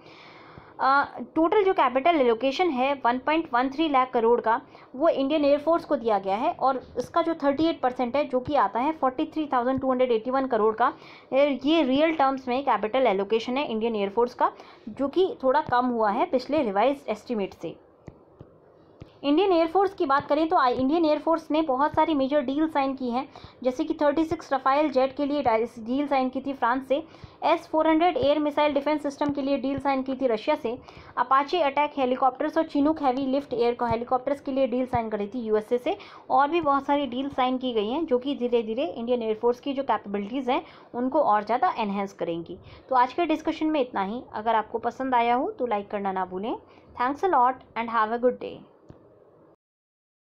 टोटल जो कैपिटल एलोकेशन है 1.13 लाख करोड़ का वो इंडियन एयरफोर्स को दिया गया है, और इसका जो 38% है जो कि आता है 43,281 करोड़ का, ये रियल टर्म्स में कैपिटल एलोकेशन है इंडियन एयरफोर्स का, जो कि थोड़ा कम हुआ है पिछले रिवाइज एस्टिमेट से। इंडियन एयरफोर्स की बात करें तो इंडियन एयरफोर्स ने बहुत सारी मेजर डील साइन की हैं, जैसे कि 36 रफाइल जेट के लिए डील साइन की थी फ्रांस से, S-400 air missile defence system के लिए डील साइन की थी रशिया से, अपाचे अटैक हेलीकॉप्टर्स और Chinook heavy lift air helicopters के लिए डील साइन करी थी USA से, और भी बहुत सारी डील साइन की गई हैं जो कि धीरे धीरे इंडियन एयरफोर्स की जो कैपेबिलिटीज़ हैं उनको और ज़्यादा एनहेंस करेंगी। तो आज के डिस्कशन में इतना ही। अगर आपको पसंद आया हो तो लाइक करना ना भूलें। Thanks a lot and have a good day.